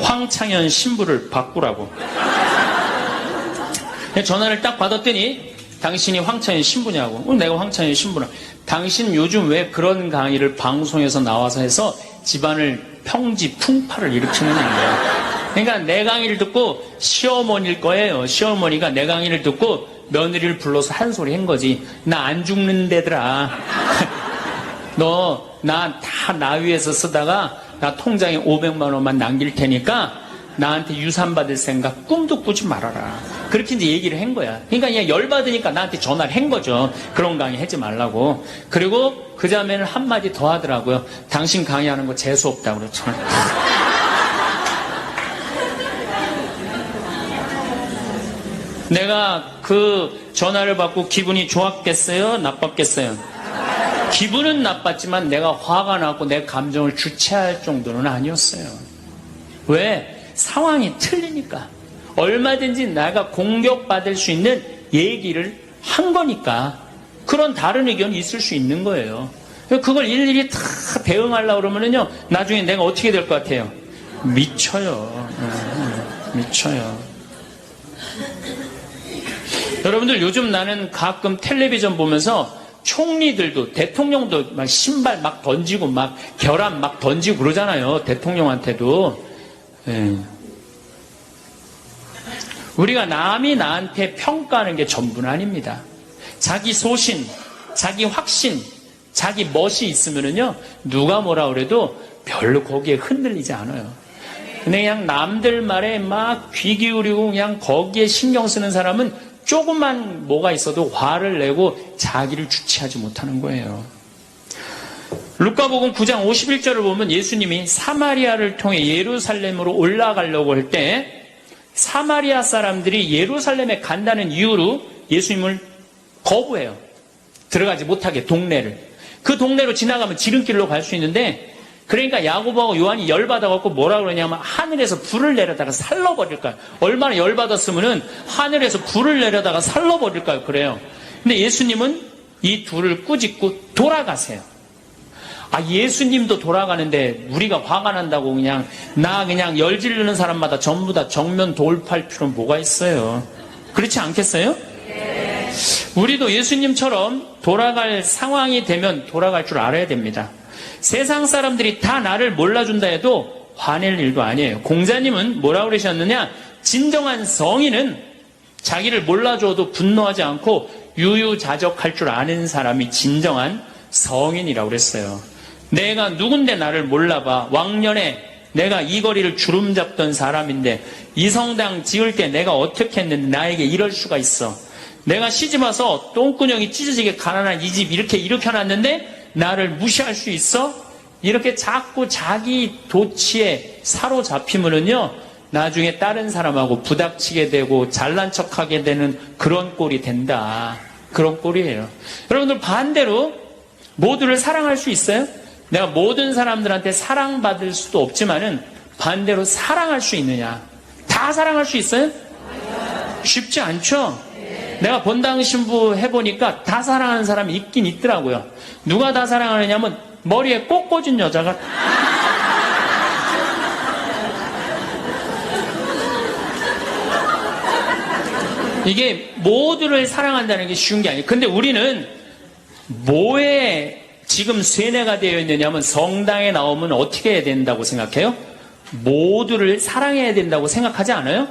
황창현 신부를 바꾸라고. 전화를 딱 받았더니 당신이 황창현 신부냐고. 내가 황창현 신부라. 당신 요즘 왜 그런 강의를 방송에서 나와서 해서 집안을 평지 풍파를 일으키느냐 거야. 그러니까 내 강의를 듣고 시어머니일 거예요. 시어머니가 내 강의를 듣고 며느리를 불러서 한 소리 한 거지. 나 안 죽는데더라. 너 나 다 나 위해서 쓰다가 나 통장에 500만 원만 남길 테니까 나한테 유산 받을 생각 꿈도 꾸지 말아라. 그렇게 이제 얘기를 한 거야. 그러니까 그냥 열받으니까 나한테 전화를 한 거죠. 그런 강의 하지 말라고. 그리고 그 자매는 한마디 더 하더라고요. 당신 강의하는 거 재수없다고 그랬죠. 내가 그 전화를 받고 기분이 좋았겠어요? 나빴겠어요? 기분은 나빴지만 내가 화가 나고 내 감정을 주체할 정도는 아니었어요. 왜? 상황이 틀리니까. 얼마든지 내가 공격받을 수 있는 얘기를 한 거니까. 그런 다른 의견이 있을 수 있는 거예요. 그걸 일일이 다 대응하려고 그러면요, 나중에 내가 어떻게 될 것 같아요? 미쳐요. 미쳐요. 여러분들, 요즘 나는 가끔 텔레비전 보면서 총리들도, 대통령도 막 신발 막 던지고 막 결함 막 던지고 그러잖아요. 대통령한테도. 우리가 남이 나한테 평가하는 게 전부는 아닙니다. 자기 소신, 자기 확신, 자기 멋이 있으면은요, 누가 뭐라 그래도 별로 거기에 흔들리지 않아요. 근데 그냥 남들 말에 막 귀 기울이고 그냥 거기에 신경 쓰는 사람은 조금만 뭐가 있어도 화를 내고 자기를 주체하지 못하는 거예요. 루카복음 9장 51절을 보면 예수님이 사마리아를 통해 예루살렘으로 올라가려고 할 때 사마리아 사람들이 예루살렘에 간다는 이유로 예수님을 거부해요. 들어가지 못하게, 동네를. 그 동네로 지나가면 지름길로 갈 수 있는데, 그러니까 야고보하고 요한이 열받아갖고 뭐라 그러냐면 하늘에서 불을 내려다가 살러버릴까요? 얼마나 열받았으면은 하늘에서 불을 내려다가 살러버릴까요? 그래요. 근데 예수님은 이 둘을 꾸짖고 돌아가세요. 아, 예수님도 돌아가는데 우리가 화가 난다고 그냥 열 지르는 사람마다 전부 다 정면 돌파할 필요는 뭐가 있어요? 그렇지 않겠어요? 우리도 예수님처럼 돌아갈 상황이 되면 돌아갈 줄 알아야 됩니다. 세상 사람들이 다 나를 몰라준다 해도 화낼 일도 아니에요. 공자님은 뭐라고 그러셨느냐? 진정한 성인은 자기를 몰라줘도 분노하지 않고 유유자적할 줄 아는 사람이 진정한 성인이라고 그랬어요. 내가 누군데 나를 몰라봐. 왕년에 내가 이 거리를 주름 잡던 사람인데 이 성당 지을 때 내가 어떻게 했는데 나에게 이럴 수가 있어. 내가 시집와서 똥구녕이 찢어지게 가난한 이 집 이렇게 일으켜놨는데 나를 무시할 수 있어? 이렇게 자꾸 자기 도치에 사로잡히면은요, 나중에 다른 사람하고 부닥치게 되고 잘난 척하게 되는 그런 꼴이 된다. 그런 꼴이에요. 여러분들, 반대로 모두를 사랑할 수 있어요? 내가 모든 사람들한테 사랑받을 수도 없지만은 반대로 사랑할 수 있느냐? 다 사랑할 수 있어요? 쉽지 않죠? 내가 본당 신부 해보니까 다 사랑하는 사람이 있긴 있더라고요. 누가 다 사랑하느냐면 머리에 꽃 꽂은 여자가 이게 모두를 사랑한다는 게 쉬운 게 아니에요. 근데 우리는 뭐에 지금 쇠뇌가 되어 있느냐면 성당에 나오면 어떻게 해야 된다고 생각해요? 모두를 사랑해야 된다고 생각하지 않아요?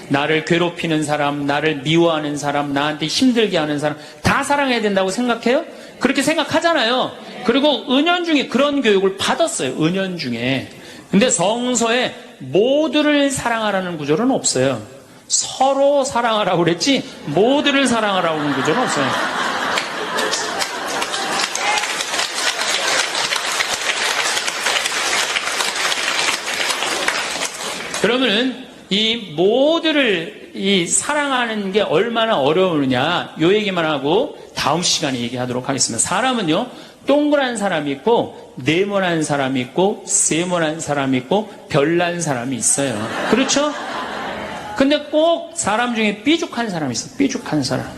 나를 괴롭히는 사람, 나를 미워하는 사람, 나한테 힘들게 하는 사람 다 사랑해야 된다고 생각해요? 그렇게 생각하잖아요. 그리고 은연중에 그런 교육을 받았어요. 은연중에. 근데 성서에 모두를 사랑하라는 구절은 없어요. 서로 사랑하라고 그랬지 모두를 사랑하라고 하는 구절은 없어요. 그러면은 이 모두를 사랑하는 게 얼마나 어려우느냐, 요 얘기만 하고 다음 시간에 얘기하도록 하겠습니다. 사람은요, 동그란 사람이 있고 네모난 사람이 있고 세모난 사람이 있고 별난 사람이 있어요. 그렇죠? 근데 꼭 사람 중에 삐죽한 사람이 있어요. 삐죽한 사람.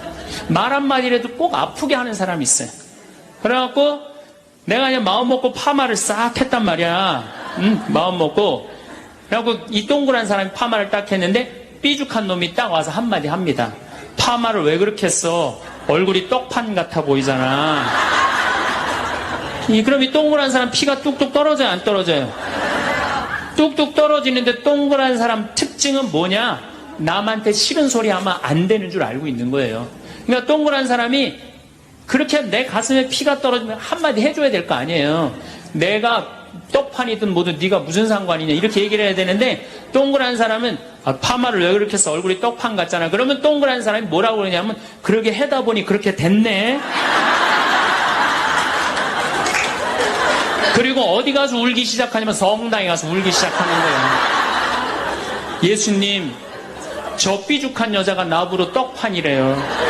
말 한마디라도 꼭 아프게 하는 사람이 있어요. 그래갖고 내가 그냥 마음 먹고 파마를 싹 했단 말이야. 마음 먹고. 그래갖고 이 동그란 사람이 파마를 딱 했는데 삐죽한 놈이 딱 와서 한마디 합니다. 파마를 왜 그렇게 했어? 얼굴이 떡판 같아 보이잖아. 그럼 이 동그란 사람 피가 뚝뚝 떨어져요, 안 떨어져요? 뚝뚝 떨어지는데 동그란 사람 특징은 뭐냐? 남한테 싫은 소리 하면 안 되는 줄 알고 있는 거예요. 그러니까 동그란 사람이 그렇게 내 가슴에 피가 떨어지면 한마디 해줘야 될 거 아니에요. 내가 떡판이든 뭐든 네가 무슨 상관이냐 이렇게 얘기를 해야 되는데 동그란 사람은 파마를 왜 그렇게 했어? 얼굴이 떡판 같잖아. 그러면 동그란 사람이 뭐라고 그러냐면 그러게 해다 보니 그렇게 됐네. 그리고 어디 가서 울기 시작하냐면 성당에 가서 울기 시작하는 거예요. 예수님, 저 삐죽한 여자가 나보러 떡판이래요.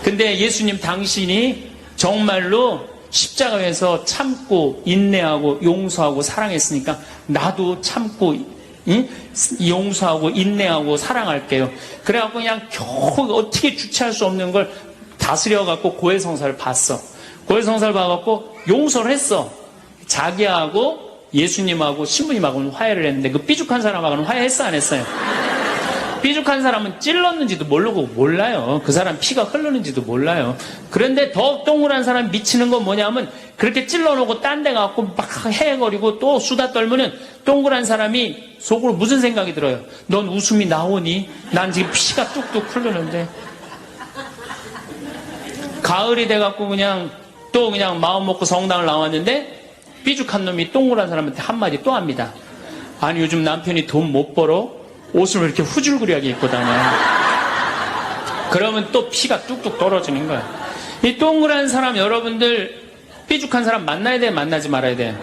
근데 예수님 당신이 정말로 십자가에서 참고 인내하고 용서하고 사랑했으니까 나도 참고 용서하고 인내하고 사랑할게요. 그래갖고 그냥 겨우 어떻게 주체할 수 없는 걸 다스려갖고 고해성사를 봤어. 고해성사를 봐갖고 용서를 했어. 자기하고 예수님하고 신부님하고는 화해를 했는데 그 삐죽한 사람하고는 화해했어 안 했어요? 삐죽한 사람은 찔렀는지도 모르고 몰라요. 그 사람 피가 흐르는지도 몰라요. 그런데 더 동그란 사람이 미치는 건 뭐냐면 그렇게 찔러놓고 딴 데 가고 막 헤거리고 또 수다 떨면은 동그란 사람이 속으로 무슨 생각이 들어요? 넌 웃음이 나오니? 난 지금 피가 뚝뚝 흐르는데. 가을이 돼갖고 그냥 또 그냥 마음 먹고 성당을 나왔는데 삐죽한 놈이 동그란 사람한테 한마디 또 합니다. 아니 요즘 남편이 돈 못 벌어? 옷을 왜 이렇게 후줄그리하게 입고 다녀? 그러면 또 피가 뚝뚝 떨어지는 거야. 이 동그란 사람 여러분들 삐죽한 사람 만나야 돼? 만나지 말아야 돼?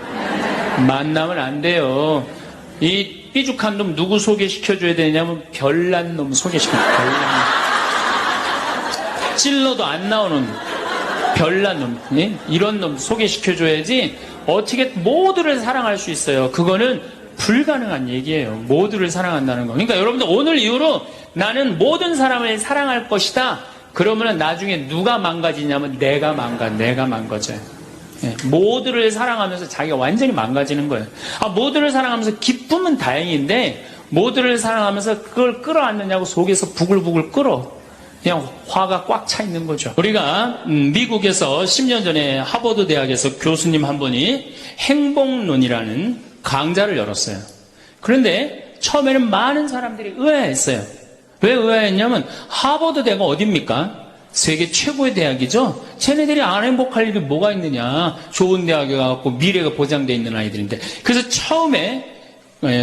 만나면 안 돼요. 이 삐죽한 놈 누구 소개시켜줘야 되냐면 별난 놈 소개시켜줘야 돼. 별난 놈. 찔러도 안 나오는 별난 놈. 네? 이런 놈 소개시켜줘야지 어떻게 모두를 사랑할 수 있어요. 그거는 불가능한 얘기예요. 모두를 사랑한다는 거. 그러니까 여러분들 오늘 이후로 나는 모든 사람을 사랑할 것이다. 그러면 나중에 누가 망가지냐면 내가 망가져요. 네. 모두를 사랑하면서 자기가 완전히 망가지는 거예요. 모두를 사랑하면서 기쁨은 다행인데 모두를 사랑하면서 그걸 끌어안느냐고 속에서 부글부글 끓어. 그냥 화가 꽉 차 있는 거죠. 우리가 미국에서 10년 전에 하버드 대학에서 교수님 한 분이 행복론이라는 강좌를 열었어요. 그런데 처음에는 많은 사람들이 의아했어요. 왜 의아했냐면 하버드 대가 어딥니까? 세계 최고의 대학이죠. 쟤네들이 안 행복할 일이 뭐가 있느냐. 좋은 대학에 가고 미래가 보장되어 있는 아이들인데. 그래서 처음에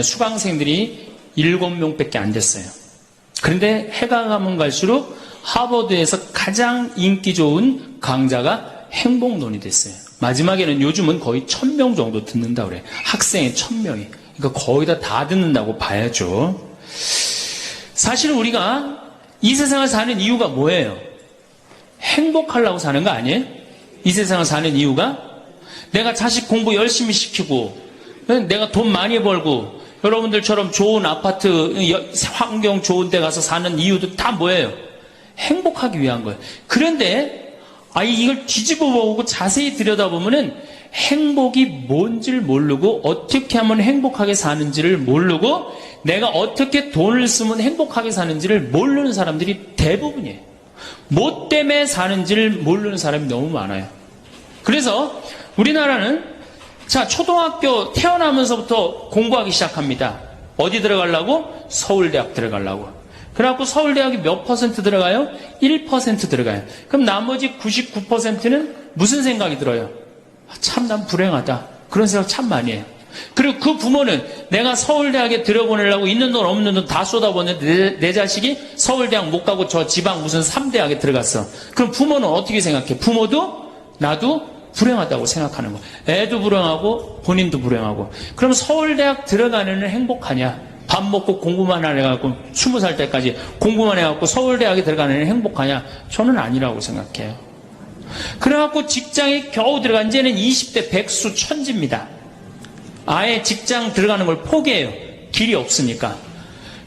수강생들이 7명밖에 안 됐어요. 그런데 해가 가면 갈수록 하버드에서 가장 인기 좋은 강좌가 행복론이 됐어요. 마지막에는 요즘은 거의 1000명 정도 듣는다고 그래요. 학생의 1000명이. 그러니까 거의 다 듣는다고 봐야죠. 사실 우리가 이 세상을 사는 이유가 뭐예요? 행복하려고 사는 거 아니에요? 이 세상을 사는 이유가? 내가 자식 공부 열심히 시키고 내가 돈 많이 벌고 여러분들처럼 좋은 아파트 환경 좋은 데 가서 사는 이유도 다 뭐예요? 행복하기 위한 거예요. 그런데 이걸 뒤집어 보고 자세히 들여다보면은 행복이 뭔지를 모르고 어떻게 하면 행복하게 사는지를 모르고 내가 어떻게 돈을 쓰면 행복하게 사는지를 모르는 사람들이 대부분이에요. 뭐 때문에 사는지를 모르는 사람이 너무 많아요. 그래서 우리나라는 초등학교 태어나면서부터 공부하기 시작합니다. 어디 들어가려고? 서울대학 들어가려고. 그래갖고 서울대학이 몇 퍼센트 들어가요? 1% 들어가요. 그럼 나머지 99%는 무슨 생각이 들어요? 참 난 불행하다. 그런 생각 참 많이 해요. 그리고 그 부모는 내가 서울대학에 들어보내려고 있는 돈 없는 돈 다 쏟아보냈는데 내 자식이 서울대학 못 가고 저 지방 무슨 3대학에 들어갔어. 그럼 부모는 어떻게 생각해? 부모도 나도 불행하다고 생각하는 거야. 애도 불행하고 본인도 불행하고. 그럼 서울대학 들어가는 애는 행복하냐? 밥 먹고 공부만 해갖고 20살 때까지 공부만 해갖고 서울대학에 들어가는 애는 행복하냐? 저는 아니라고 생각해요. 그래갖고 직장에 겨우 들어간 지는 20대 백수 천지입니다. 아예 직장 들어가는 걸 포기해요. 길이 없으니까.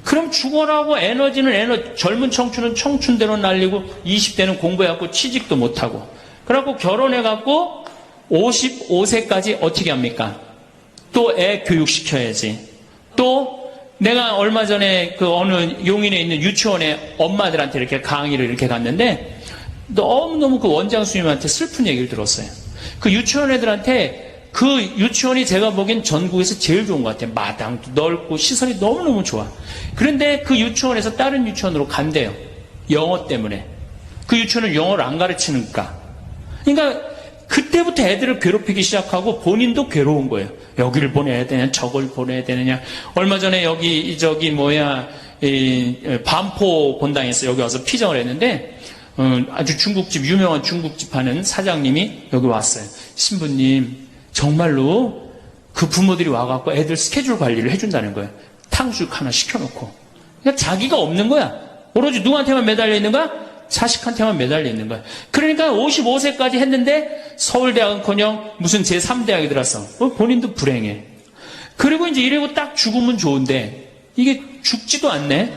그럼 죽어라고 에너지는 젊은 청춘은 청춘대로 날리고 20대는 공부해갖고 취직도 못하고 그래갖고 결혼해갖고 55세까지 어떻게 합니까? 또 애 교육시켜야지. 또 내가 얼마 전에 그 어느 용인에 있는 유치원에 엄마들한테 이렇게 강의를 이렇게 갔는데 너무너무 그 원장 선생님한테 슬픈 얘기를 들었어요. 그 유치원 애들한테 그 유치원이 제가 보기엔 전국에서 제일 좋은 것 같아요. 마당도 넓고 시설이 너무너무 좋아. 그런데 그 유치원에서 다른 유치원으로 간대요. 영어 때문에. 그 유치원은 영어를 안 가르치니까. 그러니까 그때부터 애들을 괴롭히기 시작하고 본인도 괴로운 거예요. 여기를 보내야 되냐, 저걸 보내야 되느냐. 얼마 전에 반포 본당에서 여기 와서 피정을 했는데, 아주 중국집, 유명한 중국집 하는 사장님이 여기 왔어요. 신부님, 정말로 그 부모들이 와갖고 애들 스케줄 관리를 해준다는 거예요. 탕수육 하나 시켜놓고. 그러니까 자기가 없는 거야. 오로지 누구한테만 매달려 있는 거야? 자식한테만 매달려 있는 거야. 그러니까 55세까지 했는데 서울대학은커녕 무슨 제3대학에 들어왔어. 본인도 불행해. 그리고 이제 이러고 딱 죽으면 좋은데 이게 죽지도 않네.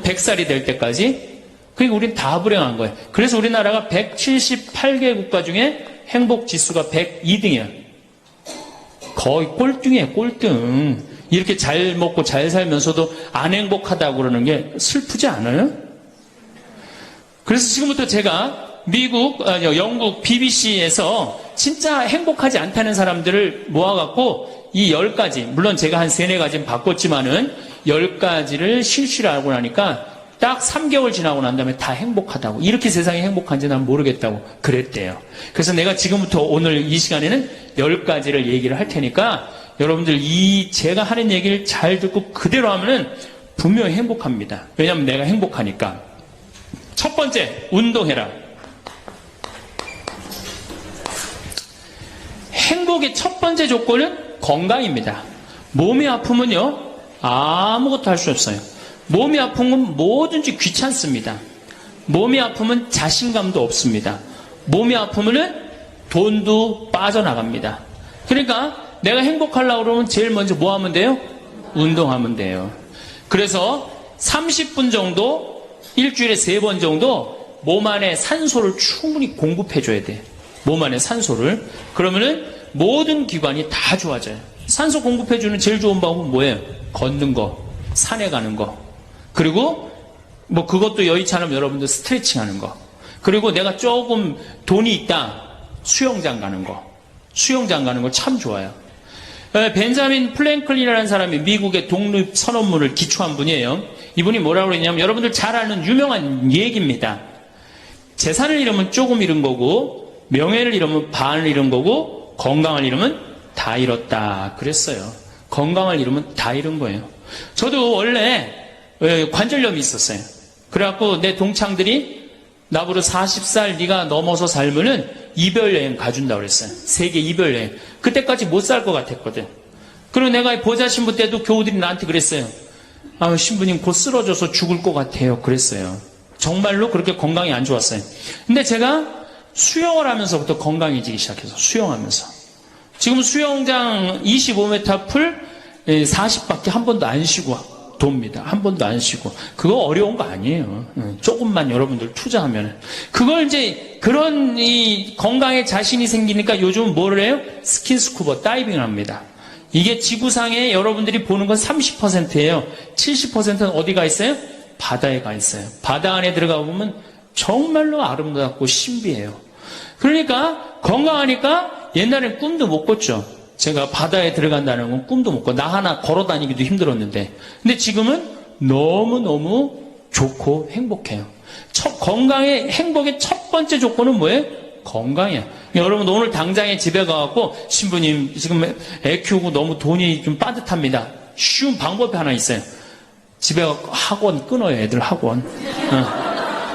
100살이 될 때까지. 그러니까 우린 다 불행한 거예요. 그래서 우리나라가 178개 국가 중에 행복 지수가 102등이야. 거의 꼴등이에요, 꼴등. 이렇게 잘 먹고 잘 살면서도 안 행복하다고 그러는 게 슬프지 않아요? 그래서 지금부터 제가 영국 BBC에서 진짜 행복하지 않다는 사람들을 모아갖고 이 10가지, 물론 제가 한 3, 4가지는 바꿨지만은 10가지를 실시를 하고 나니까 딱 3개월 지나고 난 다음에 다 행복하다고. 이렇게 세상이 행복한지 난 모르겠다고 그랬대요. 그래서 내가 지금부터 오늘 이 시간에는 10가지를 얘기를 할 테니까 여러분들 제가 하는 얘기를 잘 듣고 그대로 하면은 분명히 행복합니다. 왜냐하면 내가 행복하니까. 첫 번째, 운동해라. 행복의 첫 번째 조건은 건강입니다. 몸이 아프면요, 아무것도 할 수 없어요. 몸이 아픈 건 뭐든지 귀찮습니다. 몸이 아프면 자신감도 없습니다. 몸이 아프면은 돈도 빠져나갑니다. 그러니까 내가 행복하려고 그러면 제일 먼저 뭐 하면 돼요? 운동하면 돼요. 그래서 30분 정도, 일주일에 3번 정도 몸 안에 산소를 충분히 공급해줘야 돼. 몸 안에 산소를. 그러면은 모든 기관이 다 좋아져요. 산소 공급해주는 제일 좋은 방법은 뭐예요? 걷는 거, 산에 가는 거. 그리고 뭐 그것도 여의치 않으면 여러분들 스트레칭 하는 거. 그리고 내가 조금 돈이 있다, 수영장 가는 거. 수영장 가는 거 참 좋아요. 벤자민 플랭클린이라는 사람이 미국의 독립 선언문을 기초한 분이에요. 이분이 뭐라고 그랬냐면 여러분들 잘 아는 유명한 얘기입니다. 재산을 잃으면 조금 잃은 거고, 명예를 잃으면 반을 잃은 거고, 건강을 잃으면 다 잃었다 그랬어요. 건강을 잃으면 다 잃은 거예요. 저도 원래 관절염이 있었어요. 그래갖고 내 동창들이 나보고 40살 네가 넘어서 살면은 이별여행 가준다고 그랬어요. 세계 이별여행. 그때까지 못 살 것 같았거든. 그리고 내가 보좌 신부 때도 교우들이 나한테 그랬어요. 아, 신부님 곧 쓰러져서 죽을 것 같아요. 그랬어요. 정말로 그렇게 건강이 안 좋았어요. 근데 제가 수영을 하면서부터 건강해지기 시작해서 수영하면서. 지금 수영장 25m 풀 40바퀴 한 번도 안 쉬고 돕니다. 한 번도 안 쉬고. 그거 어려운 거 아니에요. 조금만 여러분들 투자하면. 그걸 이제 그런 이 건강에 자신이 생기니까 요즘 뭐를 해요? 스킨스쿠버 다이빙을 합니다. 이게 지구상에 여러분들이 보는 건 30%예요. 70%는 어디가 있어요? 바다에 가 있어요. 바다 안에 들어가 보면 정말로 아름답고 신비해요. 그러니까 건강하니까 옛날엔 꿈도 못 꿨죠. 제가 바다에 들어간다는 건 꿈도 못 꿔. 나 하나 걸어 다니기도 힘들었는데. 근데 지금은 너무너무 좋고 행복해요. 건강의 행복의 첫 번째 조건은 뭐예요? 건강이야. 여러분 오늘 당장에 집에 가갖고 신부님 지금 애 키우고 너무 돈이 좀 빠듯합니다. 쉬운 방법이 하나 있어요. 집에 가서 학원 끊어요. 애들 학원.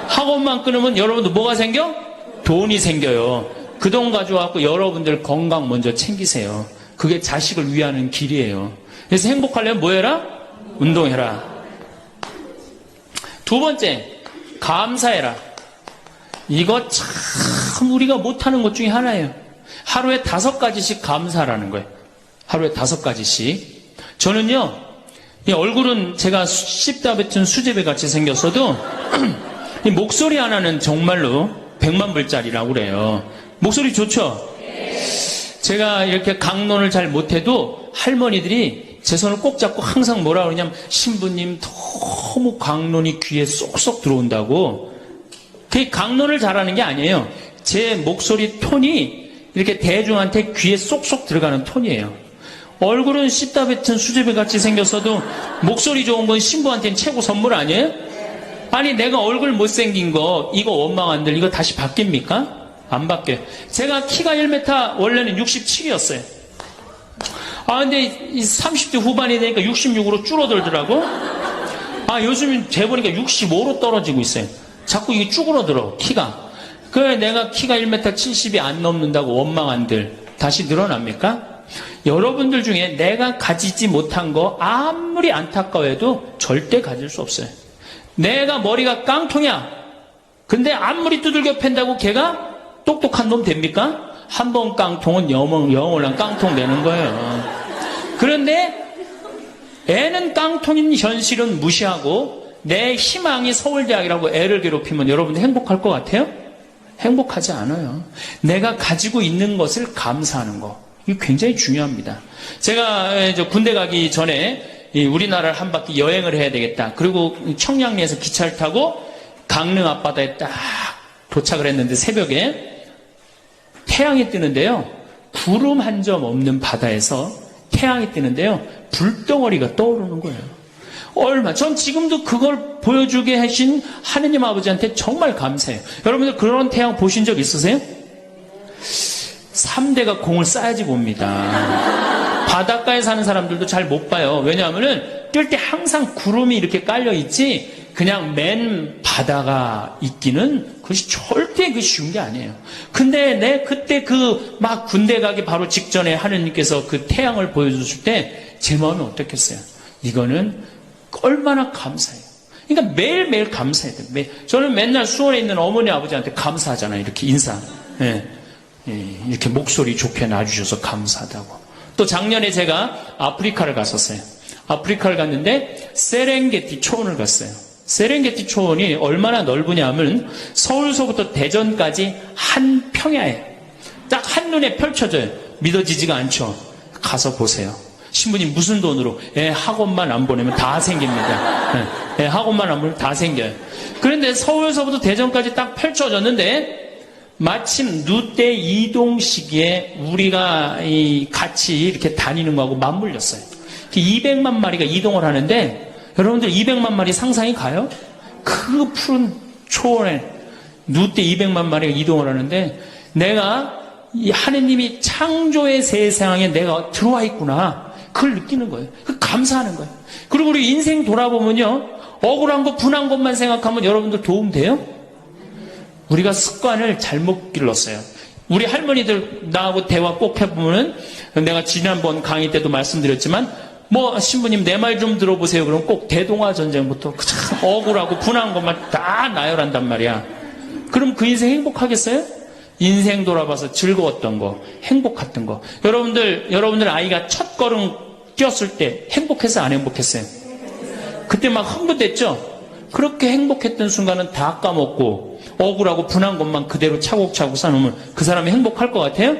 학원만 끊으면 여러분들 뭐가 생겨? 돈이 생겨요. 그 돈 가져와서 여러분들 건강 먼저 챙기세요. 그게 자식을 위하는 길이에요. 그래서 행복하려면 뭐 해라? 운동해라. 두 번째, 감사해라. 이거 참 우리가 못하는 것 중에 하나예요. 하루에 5가지씩 감사하라는 거예요. 하루에 5가지씩. 저는요, 이 얼굴은 제가 씹다 뱉은 수제비 같이 생겼어도 이 목소리 하나는 정말로 100만 불짜리라고 그래요. 목소리 좋죠? 제가 이렇게 강론을 잘 못해도 할머니들이 제 손을 꼭 잡고 항상 뭐라 그러냐면 신부님 너무 강론이 귀에 쏙쏙 들어온다고. 그게 강론을 잘하는 게 아니에요. 제 목소리 톤이 이렇게 대중한테 귀에 쏙쏙 들어가는 톤이에요. 얼굴은 씹다 뱉은 수제비 같이 생겼어도 목소리 좋은 건 신부한테는 최고 선물 아니에요? 아니 내가 얼굴 못생긴 거 이거 원망한들 이거 다시 바뀝니까? 안 바뀌어요. 제가 키가 1m 원래는 67이었어요. 근데 30대 후반이 되니까 66으로 줄어들더라고. 요즘 재보니까 65로 떨어지고 있어요. 자꾸 이게 쭈그러들어 키가. 그래 내가 키가 1m 70이 안 넘는다고 원망한들 다시 늘어납니까? 여러분들 중에 내가 가지지 못한 거 아무리 안타까워해도 절대 가질 수 없어요. 내가 머리가 깡통이야. 근데 아무리 두들겨 팬다고 걔가 똑똑한 놈 됩니까? 한 번 깡통은 영원한 깡통 되는 거예요. 그런데 애는 깡통인 현실은 무시하고 내 희망이 서울대학이라고 애를 괴롭히면 여러분들 행복할 것 같아요? 행복하지 않아요. 내가 가지고 있는 것을 감사하는 거. 이게 굉장히 중요합니다. 제가 군대 가기 전에 우리나라를 한 바퀴 여행을 해야 되겠다. 그리고 청량리에서 기차를 타고 강릉 앞바다에 딱 도착을 했는데 새벽에 태양이 뜨는데요. 구름 한 점 없는 바다에서 태양이 뜨는데요. 불덩어리가 떠오르는 거예요. 전 지금도 그걸 보여주게 하신 하느님 아버지한테 정말 감사해요. 여러분들 그런 태양 보신 적 있으세요? 3대가 공을 쌓아야지 봅니다. 바닷가에 사는 사람들도 잘 못 봐요. 왜냐하면은 뜰 때 항상 구름이 이렇게 깔려 있지 그냥 맨 바다가 있기는 그것이 절대 쉬운 게 아니에요. 근데 그때 막 군대 가기 바로 직전에 하느님께서 그 태양을 보여주실 때 제 마음이 어떻겠어요? 이거는 얼마나 감사해요. 그러니까 매일매일 감사해야 돼요. 저는 맨날 수원에 있는 어머니 아버지한테 감사하잖아요. 이렇게 인사. 이렇게 목소리 좋게 놔주셔서 감사하다고. 또 작년에 제가 아프리카를 갔었어요. 아프리카를 갔는데 세렝게티 초원을 갔어요. 세렝게티 초원이 얼마나 넓으냐면 서울서부터 대전까지 한 평야예요. 딱 한눈에 펼쳐져요. 믿어지지가 않죠. 가서 보세요. 신부님 무슨 돈으로? 학원만 안 보내면 다 생깁니다. 학원만 안 보내면 다 생겨요. 그런데 서울서부터 대전까지 딱 펼쳐졌는데 마침 누때 이동 시기에 우리가 같이 이렇게 다니는 거하고 맞물렸어요. 200만 마리가 이동을 하는데 여러분들 200만 마리 상상이 가요? 그 푸른 초원에 누때 200만 마리가 이동을 하는데 내가 이 하느님이 창조의 세상에 내가 들어와 있구나. 그걸 느끼는 거예요. 감사하는 거예요. 그리고 우리 인생 돌아보면요. 억울한 거, 분한 것만 생각하면 여러분들 도움돼요? 우리가 습관을 잘못 길렀어요. 우리 할머니들 나하고 대화 꼭 해보면은 내가 지난번 강의 때도 말씀드렸지만 신부님 내 말 좀 들어보세요. 그럼 꼭 대동아 전쟁부터 억울하고 분한 것만 다 나열한단 말이야. 그럼 그 인생 행복하겠어요? 인생 돌아봐서 즐거웠던 거, 행복했던 거. 여러분들 아이가 첫 걸음 뛰었을 때 행복했어요? 안 행복했어요? 그때 막 흥분됐죠? 그렇게 행복했던 순간은 다 까먹고 억울하고 분한 것만 그대로 차곡차곡 쌓아놓으면 그 사람이 행복할 것 같아요?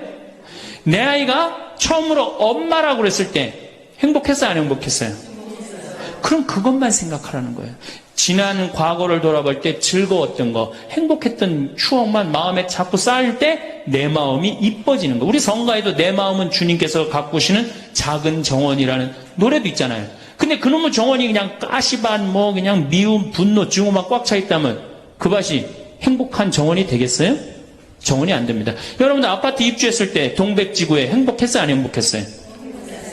내 아이가 처음으로 엄마라고 그랬을 때 행복했어요? 안 행복했어요? 그럼 그것만 생각하라는 거예요. 지난 과거를 돌아볼 때 즐거웠던 거, 행복했던 추억만 마음에 자꾸 쌓일 때 내 마음이 이뻐지는 거. 우리 성가에도 내 마음은 주님께서 가꾸시는 작은 정원이라는 노래도 있잖아요. 근데 그놈의 정원이 그냥 가시반 그냥 미움, 분노, 증오만 꽉 차 있다면 그 밭이 행복한 정원이 되겠어요? 정원이 안 됩니다. 여러분들 아파트 입주했을 때 동백지구에 행복했어요? 안 행복했어요?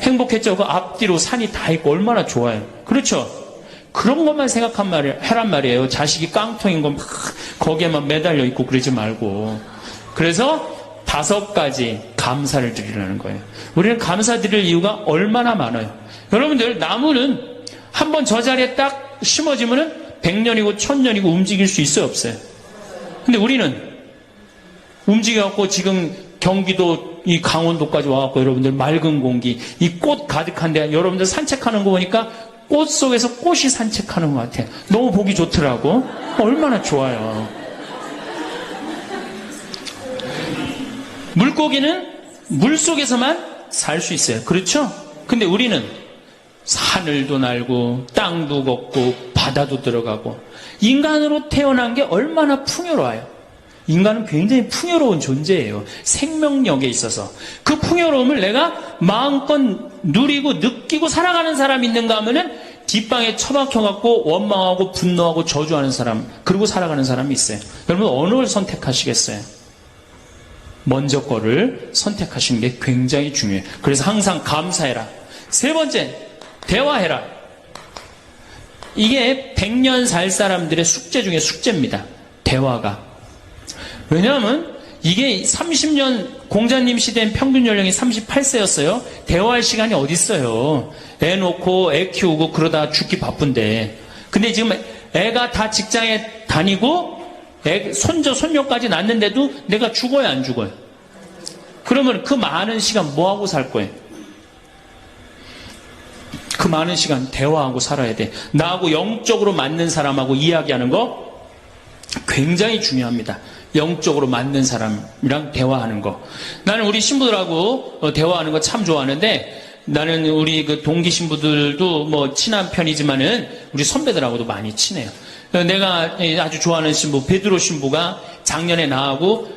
행복했죠. 그 앞뒤로 산이 다 있고 얼마나 좋아요. 그렇죠? 그런 것만 해란 말이에요. 자식이 깡통인 거 막 거기에만 매달려 있고 그러지 말고. 그래서 5가지 감사를 드리라는 거예요. 우리는 감사드릴 이유가 얼마나 많아요. 여러분들 나무는 한번 저 자리에 딱 심어지면은 100년이고 1000년이고 움직일 수 있어요? 없어요? 근데 우리는 움직여갖고 지금 경기도 이 강원도까지 와갖고 여러분들 맑은 공기, 이 꽃 가득한데 여러분들 산책하는 거 보니까 꽃 속에서 꽃이 산책하는 것 같아요. 너무 보기 좋더라고. 얼마나 좋아요. 물고기는 물 속에서만 살 수 있어요. 그렇죠? 근데 우리는 하늘도 날고 땅도 걷고 바다도 들어가고 인간으로 태어난 게 얼마나 풍요로워요. 인간은 굉장히 풍요로운 존재예요. 생명력에 있어서. 그 풍요로움을 내가 마음껏 누리고 느끼고 살아가는 사람이 있는가 하면은 뒷방에 처박혀갖고 원망하고 분노하고 저주하는 사람, 그러고 살아가는 사람이 있어요. 여러분 어느 걸 선택하시겠어요? 먼저 거를 선택하시는 게 굉장히 중요해요. 그래서 항상 감사해라. 세 번째, 대화해라. 이게 100년 살 사람들의 숙제 중에 숙제입니다. 대화가. 왜냐하면 이게 30년 공자님 시대엔 평균 연령이 38세였어요. 대화할 시간이 어디 있어요. 애 놓고 애 키우고 그러다 죽기 바쁜데. 근데 지금 애가 다 직장에 다니고 손자 손녀까지 낳는데도 내가 죽어야 안 죽어요? 그러면 그 많은 시간 뭐하고 살 거예요? 그 많은 시간 대화하고 살아야 돼. 나하고 영적으로 맞는 사람하고 이야기하는 거 굉장히 중요합니다. 영적으로 맞는 사람이랑 대화하는 거. 나는 우리 신부들하고 대화하는 거 참 좋아하는데, 나는 우리 그 동기 신부들도 뭐 친한 편이지만은 우리 선배들하고도 많이 친해요. 내가 아주 좋아하는 신부 베드로 신부가 작년에 나하고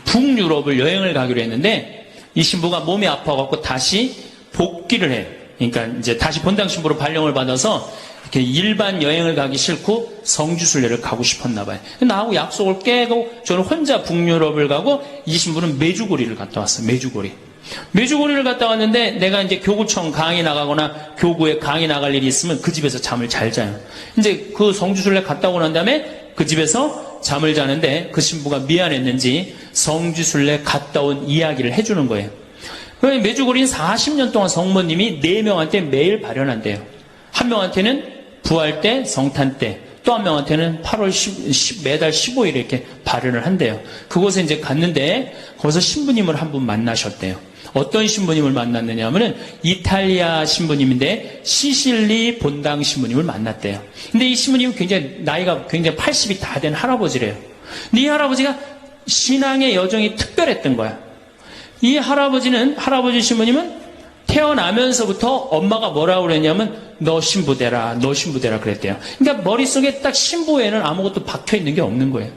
북유럽을 여행을 가기로 했는데, 이 신부가 몸이 아파갖고 다시 복귀를 해요. 그러니까 이제 다시 본당 신부로 발령을 받아서 이렇게 일반 여행을 가기 싫고 성주순례를 가고 싶었나 봐요. 나하고 약속을 깨고 저는 혼자 북유럽을 가고, 이 신부는 메주고리를 갔다 왔어요. 메주고리를 갔다 왔는데, 내가 이제 교구청 강의 나가거나 교구에 강의 나갈 일이 있으면 그 집에서 잠을 잘 자요. 이제 그 성주순례 갔다 오고 난 다음에 그 집에서 잠을 자는데, 그 신부가 미안했는지 성주순례 갔다 온 이야기를 해주는 거예요. 메주고리는 40년 동안 성모님이 4명한테 매일 발현한대요. 한 명한테는 부활 때, 성탄 때, 또 한 명한테는 8월 매달 15일에 이렇게 발현을 한대요. 그곳에 이제 갔는데, 거기서 신부님을 한 분 만나셨대요. 어떤 신부님을 만났느냐 하면은 이탈리아 신부님인데 시실리 본당 신부님을 만났대요. 근데 이 신부님은 나이가 굉장히 80이 다 된 할아버지래요. 근데 이 할아버지가 신앙의 여정이 특별했던 거야. 이 할아버지 신부님은 태어나면서부터 엄마가 뭐라고 그랬냐면 너 신부 되라 그랬대요. 그러니까 머릿속에 딱 신부에는 아무것도 박혀 있는 게 없는 거예요.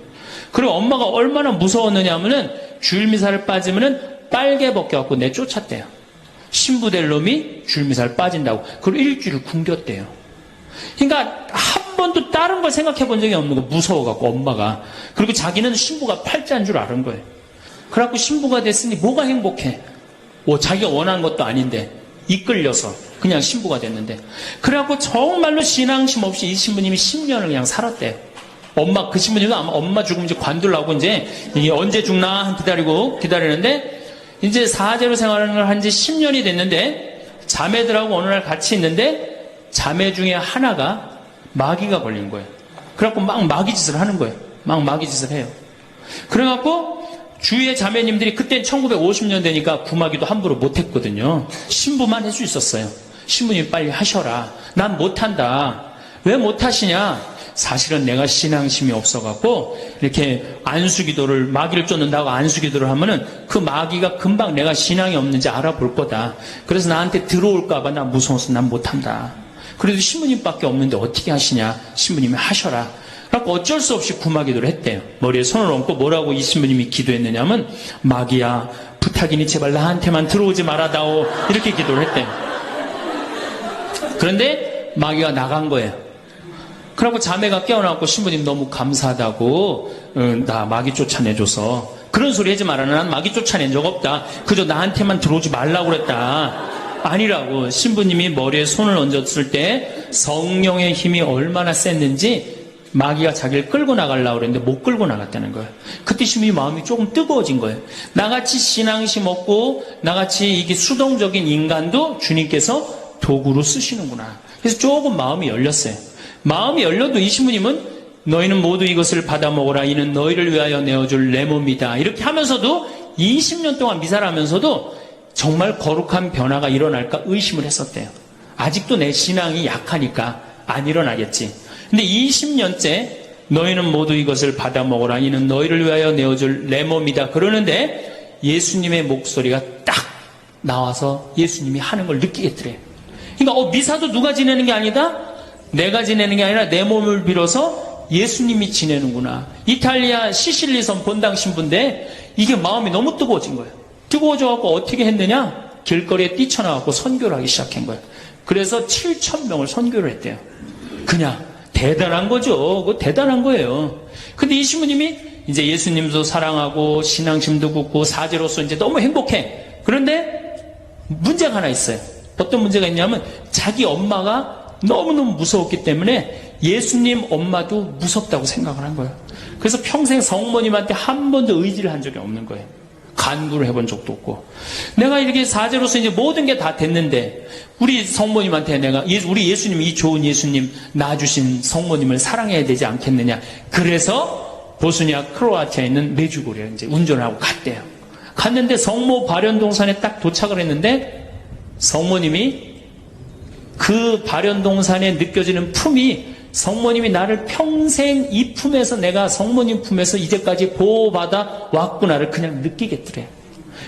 그리고 엄마가 얼마나 무서웠느냐 하면은 주일미사를 빠지면은 빨개 벗겨갖고 내쫓았대요. 신부 될 놈이 주일미사를 빠진다고. 그리고 일주일 굶겼대요. 그러니까 한 번도 다른 걸 생각해 본 적이 없는 거, 무서워갖고 엄마가. 그리고 자기는 신부가 팔자인 줄 아는 거예요. 그래갖고 신부가 됐으니 뭐가 행복해? 자기가 원하는 것도 아닌데 이끌려서 그냥 신부가 됐는데, 그래갖고 정말로 신앙심 없이 이 신부님이 10년을 그냥 살았대요. 그 신부님도 아마 엄마 죽으면 이제 관둘라고 이제 이게 언제 죽나 기다리는데, 이제 사제로 생활을 한 지 10년이 됐는데, 자매들하고 어느 날 같이 있는데 자매 중에 하나가 마귀가 걸린 거예요. 그래갖고 막 마귀짓을 하는 거예요. 막 마귀짓을 해요. 그래갖고 주위의 자매님들이, 그때 1950년대니까 구마기도 함부로 못했거든요. 신부만 할 수 있었어요. 신부님 빨리 하셔라. 난 못한다. 왜 못하시냐? 사실은 내가 신앙심이 없어갖고 이렇게 안수기도를, 마귀를 쫓는다고 안수기도를 하면은 그 마귀가 금방 내가 신앙이 없는지 알아볼 거다. 그래서 나한테 들어올까봐 나 무서워서 난 못한다. 그래도 신부님밖에 없는데 어떻게 하시냐? 신부님이 하셔라. 그래서 어쩔 수 없이 구마기도를 했대요. 머리에 손을 얹고 뭐라고 이 신부님이 기도했느냐면, 마귀야 부탁이니 제발 나한테만 들어오지 말아다오, 이렇게 기도를 했대요. 그런데 마귀가 나간 거예요. 그러고 자매가 깨어나고, 신부님 너무 감사하다고, 나 마귀 쫓아내줘서. 그런 소리 하지 마라. 난 마귀 쫓아낸 적 없다. 그저 나한테만 들어오지 말라고 그랬다. 아니라고. 신부님이 머리에 손을 얹었을 때 성령의 힘이 얼마나 셌는지 마귀가 자기를 끌고 나가려고 그랬는데 못 끌고 나갔다는 거예요. 그때 신부님 마음이 조금 뜨거워진 거예요. 나같이 신앙심 없고 나같이 이게 수동적인 인간도 주님께서 도구로 쓰시는구나. 그래서 조금 마음이 열렸어요. 마음이 열려도 이 신부님은 너희는 모두 이것을 받아 먹어라. 이는 너희를 위하여 내어줄 내 몸이다. 이렇게 하면서도 20년 동안 미사를 하면서도 정말 거룩한 변화가 일어날까 의심을 했었대요. 아직도 내 신앙이 약하니까 안 일어나겠지. 근데 20년째 너희는 모두 이것을 받아 먹어라. 이는 너희를 위하여 내어줄 내 몸이다. 그러는데 예수님의 목소리가 딱 나와서 예수님이 하는 걸 느끼겠더래요. 그러니까 미사도 누가 지내는 게 아니다? 내가 지내는 게 아니라 내 몸을 빌어서 예수님이 지내는구나. 이탈리아 시실리 섬 본당 신부인데 이게 마음이 너무 뜨거워진 거예요. 뜨거워져갖고 어떻게 했느냐? 길거리에 뛰쳐나가고 선교를 하기 시작한 거예요. 그래서 7,000명을 선교를 했대요. 그냥 대단한 거죠. 그거 대단한 거예요. 근데 이 신부님이 이제 예수님도 사랑하고 신앙심도 굳고 사제로서 이제 너무 행복해. 그런데 문제가 하나 있어요. 어떤 문제가 있냐면 자기 엄마가 너무너무 무서웠기 때문에 예수님 엄마도 무섭다고 생각을 한 거예요. 그래서 평생 성모님한테 한 번도 의지를 한 적이 없는 거예요. 간구를 해본 적도 없고. 내가 이렇게 사제로서 이제 모든 게 다 됐는데 우리 성모님한테 내가 우리 예수님, 이 좋은 예수님 낳아주신 성모님을 사랑해야 되지 않겠느냐. 그래서 보스니아 크로아티아에 있는 메주고리에 이제 운전하고 갔대요. 갔는데 성모 발연동산에 딱 도착을 했는데 성모님이 그 발연동산에 느껴지는 품이 성모님이 나를 평생 이 품에서 내가 성모님 품에서 이제까지 보호받아 왔구나를 그냥 느끼겠더래.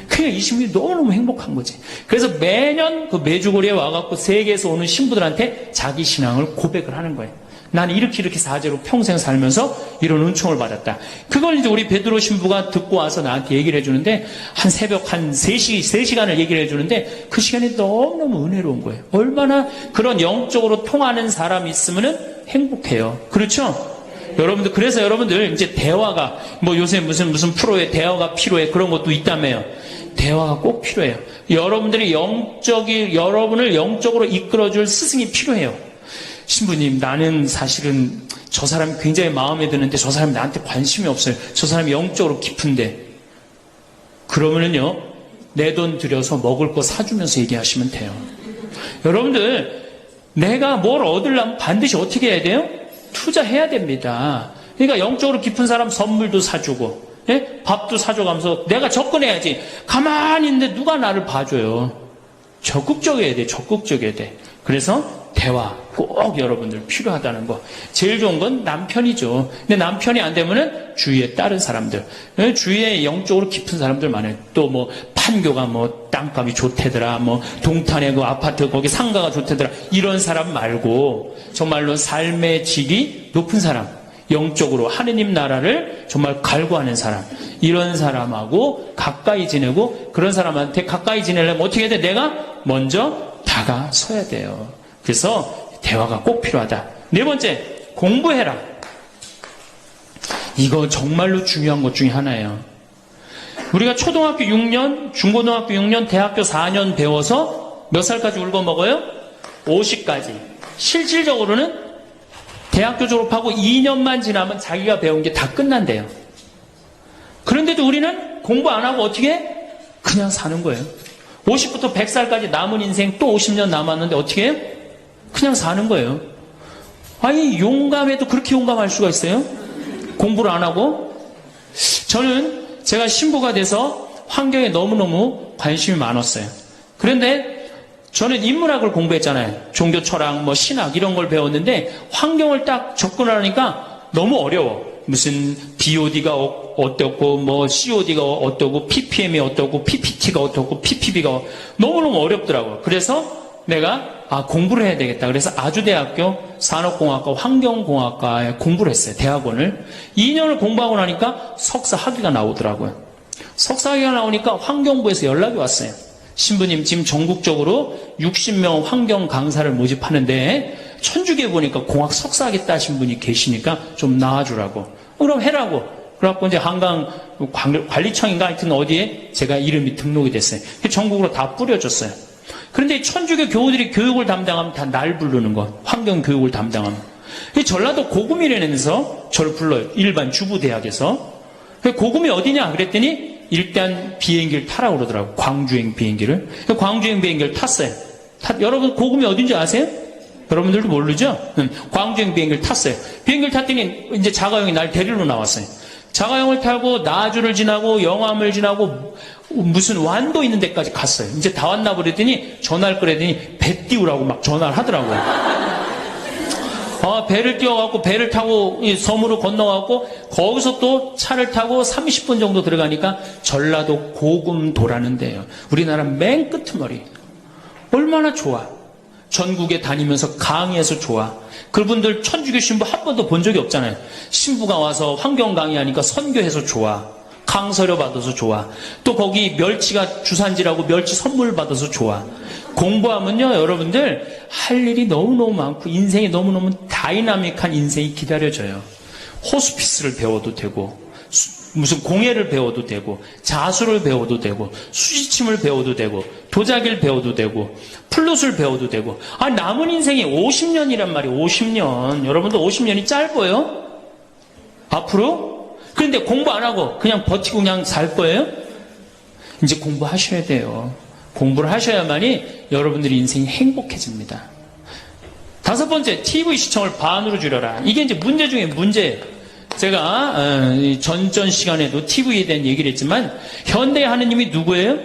그냥 이 신부님이 너무너무 행복한 거지. 그래서 매년 그 메주고리에 와갖고 세계에서 오는 신부들한테 자기 신앙을 고백을 하는 거예요. 나는 이렇게 사제로 평생 살면서 이런 은총을 받았다. 그걸 이제 우리 베드로 신부가 듣고 와서 나한테 얘기를 해주는데 한 새벽 한 3시간을 얘기를 해주는데 그 시간이 너무너무 은혜로운 거예요. 얼마나 그런 영적으로 통하는 사람이 있으면은 행복해요. 그렇죠? 여러분들, 그래서 여러분들 이제 대화가 뭐 요새 무슨 프로에 대화가 필요해 그런 것도 있다며요. 대화가 꼭 필요해요. 여러분들이 여러분을 영적으로 이끌어줄 스승이 필요해요. 신부님, 나는 사실은 저 사람이 굉장히 마음에 드는데 저 사람이 나한테 관심이 없어요. 저 사람이 영적으로 깊은데. 그러면은요, 내 돈 들여서 먹을 거 사주면서 얘기하시면 돼요. 여러분들, 내가 뭘 얻으려면 반드시 어떻게 해야 돼요? 투자해야 됩니다. 그러니까 영적으로 깊은 사람 선물도 사주고, 예? 밥도 사줘가면서 내가 접근해야지. 가만히 있는데 누가 나를 봐줘요. 적극적이어야 돼. 적극적이어야 돼. 그래서 대화 꼭 여러분들 필요하다는 거. 제일 좋은 건 남편이죠. 근데 남편이 안 되면은 주위에 다른 사람들, 주위에 영적으로 깊은 사람들 많아요. 또 뭐 판교가 뭐 땅값이 좋대더라, 뭐 동탄에 그 아파트 거기 상가가 좋대더라, 이런 사람 말고 정말로 삶의 질이 높은 사람, 영적으로 하느님 나라를 정말 갈구하는 사람, 이런 사람하고 가까이 지내고, 그런 사람한테 가까이 지내려면 어떻게 해야 돼? 내가 먼저 다가서야 돼요. 그래서 대화가 꼭 필요하다. 네 번째, 공부해라. 이거 정말로 중요한 것 중에 하나예요. 우리가 초등학교 6년, 중고등학교 6년, 대학교 4년 배워서 몇 살까지 울고 먹어요? 50까지. 실질적으로는 대학교 졸업하고 2년만 지나면 자기가 배운 게 다 끝난대요. 그런데도 우리는 공부 안 하고 어떻게 해? 그냥 사는 거예요. 50부터 100살까지 남은 인생 또 50년 남았는데 어떻게 해요? 그냥 사는 거예요. 아니, 용감해도 그렇게 용감할 수가 있어요? 공부를 안 하고? 저는 제가 신부가 돼서 환경에 너무너무 관심이 많았어요. 그런데 저는 인문학을 공부했잖아요. 종교 철학, 뭐 신학 이런 걸 배웠는데 환경을 딱 접근하니까 너무 어려워. 무슨 BOD가 어떻고, 뭐 COD가 어떻고, PPM이 어떻고, PPT가 어떻고, PPB가 너무너무 어렵더라고요. 그래서 내가 공부를 해야 되겠다. 그래서 아주대학교 산업공학과 환경공학과에 공부를 했어요. 대학원을. 2년을 공부하고 나니까 석사 학위가 나오더라고요. 석사 학위가 나오니까 환경부에서 연락이 왔어요. 신부님, 지금 전국적으로 60명 환경 강사를 모집하는데 천주교에 보니까 공학 석사 하겠다 하신 분이 계시니까 좀 나와주라고. 그럼 해라고. 그래갖고 이제 한강관리청인가 하여튼 어디에 제가 이름이 등록이 됐어요. 전국으로 다 뿌려줬어요. 그런데 천주교 교우들이 교육을 담당하면 다 날 부르는 거. 환경교육을 담당하면. 전라도 고구미라면서 저를 불러요. 일반 주부대학에서. 고구미 어디냐? 그랬더니 일단 비행기를 타라고 그러더라고요. 광주행 비행기를. 광주행 비행기를 탔어요. 여러분 고구미 어딘지 아세요? 여러분들도 모르죠? 광주행 비행기를 탔어요. 비행기를 탔더니 이제 자가용이 날 데리러 나왔어요. 자가용을 타고 나주를 지나고 영암을 지나고 무슨 완도 있는 데까지 갔어요. 이제 다 왔나 보랬더니 전화를 끄랬더니 배 띄우라고 막 전화를 하더라고요. 배를 띄워갖고 배를 타고 섬으로 건너갖고 거기서 또 차를 타고 30분 정도 들어가니까 전라도 고금도라는 데예요. 우리나라 맨 끄트머리. 얼마나 좋아. 전국에 다니면서 강의해서 좋아. 그분들 천주교 신부 한 번도 본 적이 없잖아요. 신부가 와서 환경 강의하니까 선교해서 좋아. 강서료 받아서 좋아. 또 거기 멸치가 주산지라고 멸치 선물 받아서 좋아. 공부하면요, 여러분들 할 일이 너무너무 많고 인생이 너무너무 다이나믹한 인생이 기다려져요. 호스피스를 배워도 되고, 무슨 공예를 배워도 되고, 자수를 배워도 되고, 수지침을 배워도 되고, 도자기를 배워도 되고, 플룻을 배워도 되고. 남은 인생이 50년이란 말이에요. 50년. 여러분들 50년이 짧아요? 앞으로? 그런데 공부 안 하고 그냥 버티고 그냥 살 거예요? 이제 공부하셔야 돼요. 공부를 하셔야만이 여러분들의 인생이 행복해집니다. 5번째, TV 시청을 반으로 줄여라. 이게 이제 문제 중에 문제예요. 제가 전전 시간에도 TV에 대한 얘기를 했지만 현대의 하느님이 누구예요?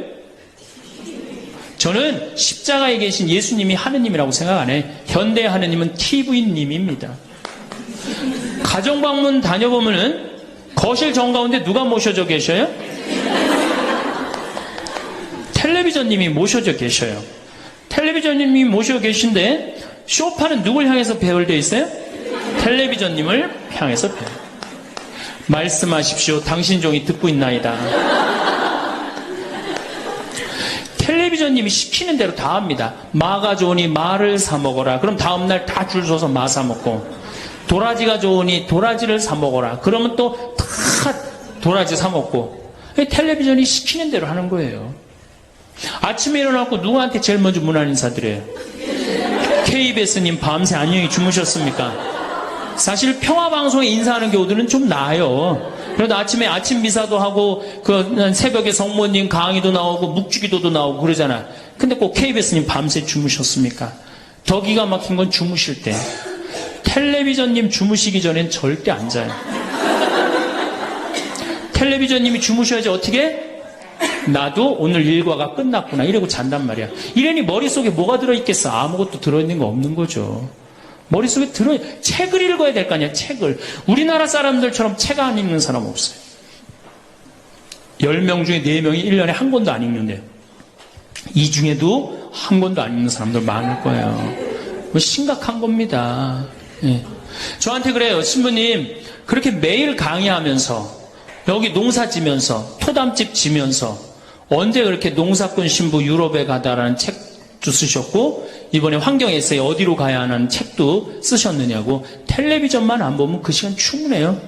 저는 십자가에 계신 예수님이 하느님이라고 생각 안 해요. 현대의 하느님은 TV님입니다. 가정방문 다녀보면은 거실 정가운데 누가 모셔져 계셔요? 텔레비전님이 모셔져 계셔요. 텔레비전님이 모셔 계신데 쇼파는 누굴 향해서 배열되어 있어요? 텔레비전님을 향해서 배열. 말씀하십시오. 당신 종이 듣고 있나이다. 텔레비전님이 시키는 대로 다 합니다. 마가 좋으니 마를 사 먹어라. 그럼 다음날 다 줄 서서 마 사 먹고, 도라지가 좋으니 도라지를 사 먹어라. 그러면 또 다 도라지 사 먹고. 텔레비전이 시키는 대로 하는 거예요. 아침에 일어나고 누구한테 제일 먼저 문안 인사드려요? KBS님 밤새 안녕히 주무셨습니까? 사실 평화방송에 인사하는 경우들은 좀 나아요. 그래도 아침에 아침 미사도 하고 그 새벽에 성모님 강의도 나오고 묵주기도도 나오고 그러잖아. 근데 꼭 KBS님 밤새 주무셨습니까? 더 기가 막힌 건 주무실 때. 텔레비전님 주무시기 전엔 절대 안 자요. 텔레비전님이 주무셔야지 어떻게? 나도 오늘 일과가 끝났구나 이러고 잔단 말이야. 이러니 머릿속에 뭐가 들어있겠어? 아무것도 들어있는 거 없는 거죠. 머릿속에 책을 읽어야 될 거 아니야. 책을. 우리나라 사람들처럼 책 안 읽는 사람 없어요. 10명 중에 4명이 1년에 한 권도 안 읽는데 이 중에도 한 권도 안 읽는 사람들 많을 거예요. 심각한 겁니다. 예. 저한테 그래요. 신부님 그렇게 매일 강의하면서 여기 농사 지면서 토담집 지면서 언제 그렇게 농사꾼 신부 유럽에 가다라는 책도 쓰셨고 이번에 환경 에세이 어디로 가야 하는 책도 쓰셨느냐고. 텔레비전만 안 보면 그 시간 충분해요.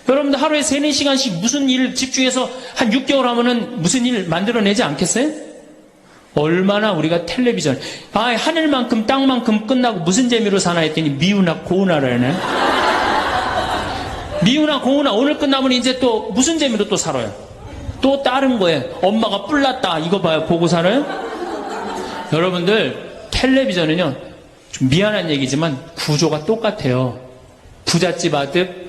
여러분들 하루에 3, 4시간씩 무슨 일 집중해서 한 6개월 하면은 무슨 일 만들어내지 않겠어요? 얼마나 우리가 텔레비전 하늘만큼 땅만큼 끝나고 무슨 재미로 사나 했더니 미우나 고우나라네. 미우나 고우나 오늘 끝나면 이제 또 무슨 재미로 또 살아요? 또 다른 거에 엄마가 뿔났다 이거 봐요. 보고 살아요? 여러분들 텔레비전은요 좀 미안한 얘기지만 구조가 똑같아요. 부잣집 아들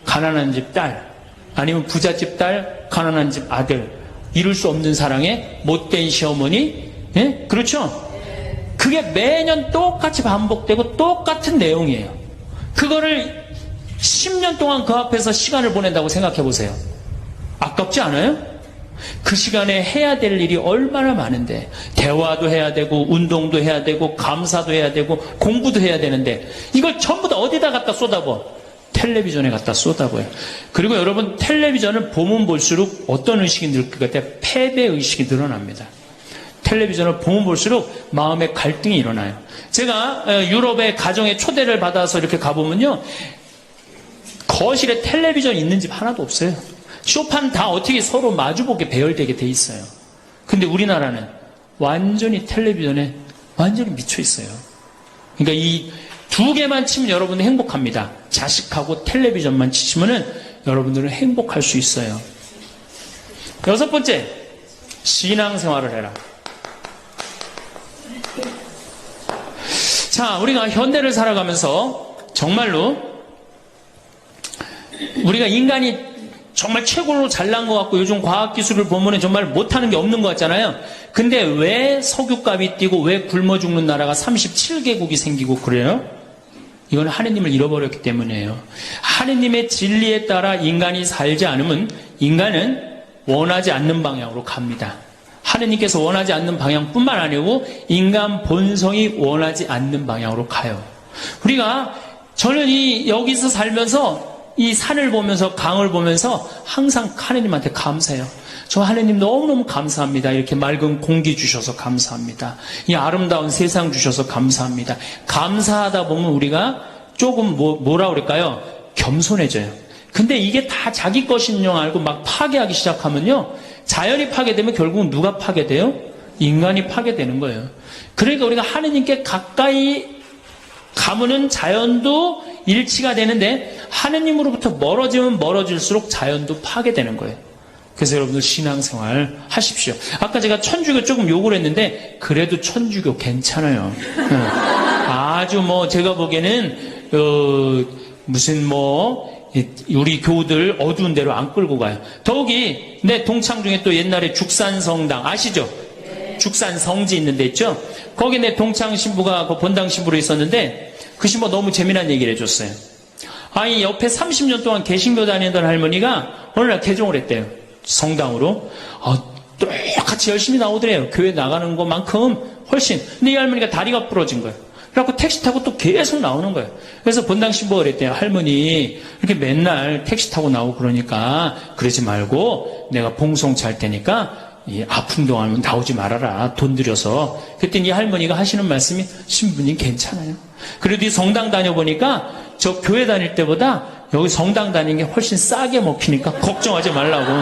가난한 집 딸, 아니면 부잣집 딸 가난한 집 아들, 이룰 수 없는 사랑에 못된 시어머니. 예? 그렇죠? 그게 매년 똑같이 반복되고 똑같은 내용이에요. 그거를 10년 동안 그 앞에서 시간을 보낸다고 생각해 보세요. 아깝지 않아요? 그 시간에 해야 될 일이 얼마나 많은데, 대화도 해야 되고 운동도 해야 되고 감사도 해야 되고 공부도 해야 되는데 이걸 전부 다 어디다 갖다 쏟아부어? 텔레비전에 갖다 쏟아부어요. 그리고 여러분 텔레비전을 보면 볼수록 어떤 의식이 늘 것 같아요? 패배의식이 늘어납니다. 텔레비전을 보면 볼수록 마음의 갈등이 일어나요. 제가 유럽의 가정에 초대를 받아서 이렇게 가보면요 거실에 텔레비전 있는 집 하나도 없어요. 쇼파는 다 어떻게 서로 마주보게 배열되게 돼 있어요. 근데 우리나라는 완전히 텔레비전에 완전히 미쳐 있어요. 그러니까 이 두 개만 치면 여러분은 행복합니다. 자식하고 텔레비전만 치시면은 여러분들은 행복할 수 있어요. 6번째, 신앙생활을 해라. 자, 우리가 현대를 살아가면서 정말로 우리가 인간이 정말 최고로 잘난 것 같고 요즘 과학기술을 보면 정말 못하는 게 없는 것 같잖아요. 근데 왜 석유값이 뛰고 왜 굶어 죽는 나라가 37개국이 생기고 그래요? 이건 하느님을 잃어버렸기 때문이에요. 하느님의 진리에 따라 인간이 살지 않으면 인간은 원하지 않는 방향으로 갑니다. 하느님께서 원하지 않는 방향뿐만 아니고 인간 본성이 원하지 않는 방향으로 가요. 저는 여기서 살면서 이 산을 보면서 강을 보면서 항상 하느님한테 감사해요. 저 하느님 너무너무 감사합니다. 이렇게 맑은 공기 주셔서 감사합니다. 이 아름다운 세상 주셔서 감사합니다. 감사하다 보면 우리가 조금 뭐라 그럴까요? 겸손해져요. 근데 이게 다 자기 것인 줄 알고 막 파괴하기 시작하면요, 자연이 파괴되면 결국은 누가 파괴돼요? 인간이 파괴되는 거예요. 그러니까 우리가 하느님께 가까이 가면은 자연도 일치가 되는데 하느님으로부터 멀어지면 멀어질수록 자연도 파괴되는 거예요. 그래서 여러분들 신앙생활 하십시오. 아까 제가 천주교 조금 욕을 했는데 그래도 천주교 괜찮아요. 아주 제가 보기에는 무슨 우리 교우들 어두운 데로 안 끌고 가요. 더욱이 내 동창 중에 또 옛날에 죽산성당 아시죠? 죽산 성지 있는 데 있죠? 거기 내 동창 신부가 그 본당 신부로 있었는데 그 신부 너무 재미난 얘기를 해줬어요. 아니 옆에 30년 동안 개신교 다니던 할머니가 어느 날 개종을 했대요. 성당으로. 똑같이 열심히 나오더래요. 교회 나가는 것만큼 훨씬. 근데 이 할머니가 다리가 부러진 거예요. 그래갖고 택시 타고 또 계속 나오는 거예요. 그래서 본당 신부가 그랬대요. 할머니 이렇게 맨날 택시 타고 나오고 그러니까 그러지 말고 내가 봉송 잘 테니까 아픈 동안 나오지 말아라. 돈 들여서. 그랬더니 이 할머니가 하시는 말씀이 신부님 괜찮아요. 그래도 이 성당 다녀보니까 저 교회 다닐 때보다 여기 성당 다니는 게 훨씬 싸게 먹히니까 걱정하지 말라고.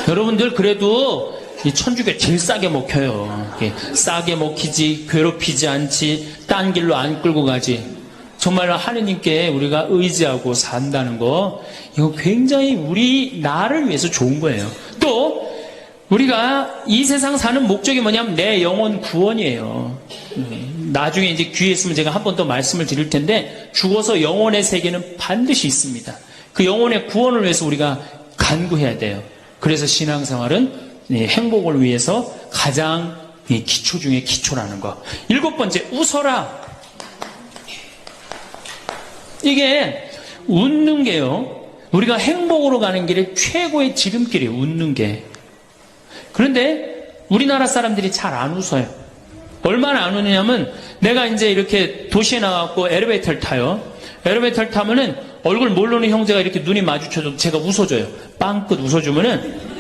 여러분들 그래도 이 천주교 제일 싸게 먹혀요. 싸게 먹히지, 괴롭히지 않지, 딴 길로 안 끌고 가지. 정말로 하느님께 우리가 의지하고 산다는 거, 이거 굉장히 나를 위해서 좋은 거예요. 또 우리가 이 세상 사는 목적이 뭐냐면 내 영혼 구원이에요. 나중에 이제 기회 있으면 제가 한 번 더 말씀을 드릴 텐데 죽어서 영혼의 세계는 반드시 있습니다. 그 영혼의 구원을 위해서 우리가 간구해야 돼요. 그래서 신앙생활은 행복을 위해서 가장 기초 중에 기초라는 거. 7번째, 웃어라. 이게 웃는 게요, 우리가 행복으로 가는 길에 최고의 지름길이에요. 웃는 게. 그런데 우리나라 사람들이 잘 안 웃어요. 얼마나 안 웃느냐면 내가 이제 이렇게 도시에 나가고 엘리베이터를 타요. 엘리베이터를 타면은 얼굴 모르는 형제가 이렇게 눈이 마주쳐도 제가 웃어줘요. 빵긋 웃어주면은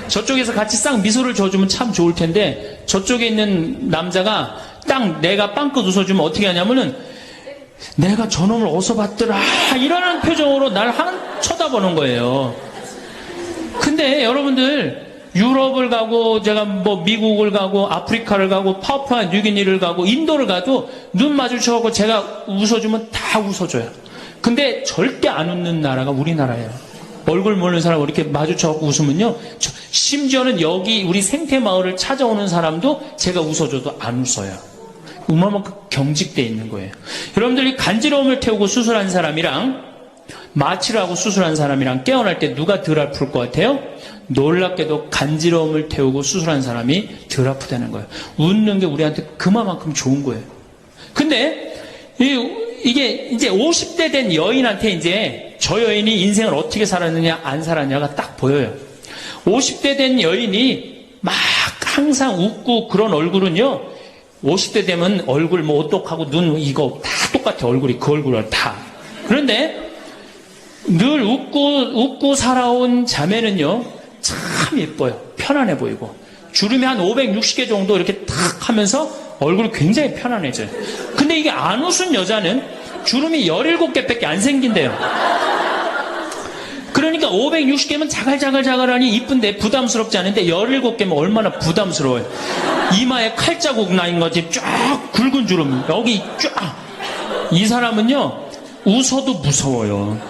저쪽에서 같이 싹 미소를 줘주면 참 좋을 텐데 저쪽에 있는 남자가 딱 내가 빵긋 웃어주면 어떻게 하냐면은 내가 저놈을 어디서 봤더라 이러는 표정으로 날 쳐다보는 거예요. 근데 여러분들 유럽을 가고 제가 미국을 가고 아프리카를 가고 파푸아 뉴기니를 가고 인도를 가도 눈 마주쳐갖고 제가 웃어주면 다 웃어줘요. 근데 절대 안 웃는 나라가 우리나라예요. 얼굴 모르는 사람 이렇게 마주쳐갖고 웃으면요, 심지어는 여기 우리 생태마을을 찾아오는 사람도 제가 웃어줘도 안 웃어요. 그만큼 경직되어 있는 거예요. 여러분들이 간지러움을 태우고 수술한 사람이랑 마취를 하고 수술한 사람이랑 깨어날 때 누가 덜 아플 것 같아요? 놀랍게도 간지러움을 태우고 수술한 사람이 덜 아프다는 거예요. 웃는 게 우리한테 그만큼 좋은 거예요. 근데 이게 이제 50대 된 여인한테 이제 저 여인이 인생을 어떻게 살았느냐 안 살았냐가 딱 보여요. 50대 된 여인이 막 항상 웃고 그런 얼굴은요, 50대 되면 얼굴 오똑하고 눈 이거 다 똑같아. 얼굴이 그 얼굴은 다. 그런데 늘 웃고 살아온 자매는요 참 예뻐요. 편안해 보이고 주름이 한 560개 정도 이렇게 탁 하면서 얼굴이 굉장히 편안해져요. 근데 이게 안 웃은 여자는 주름이 17개밖에 안 생긴대요. 그러니까 560개면 자갈자갈하니 이쁜데 부담스럽지 않은데 17개면 얼마나 부담스러워요. 이마에 칼자국 나인 거지. 쫙 굵은 주름 여기 쫙. 이 사람은요 웃어도 무서워요.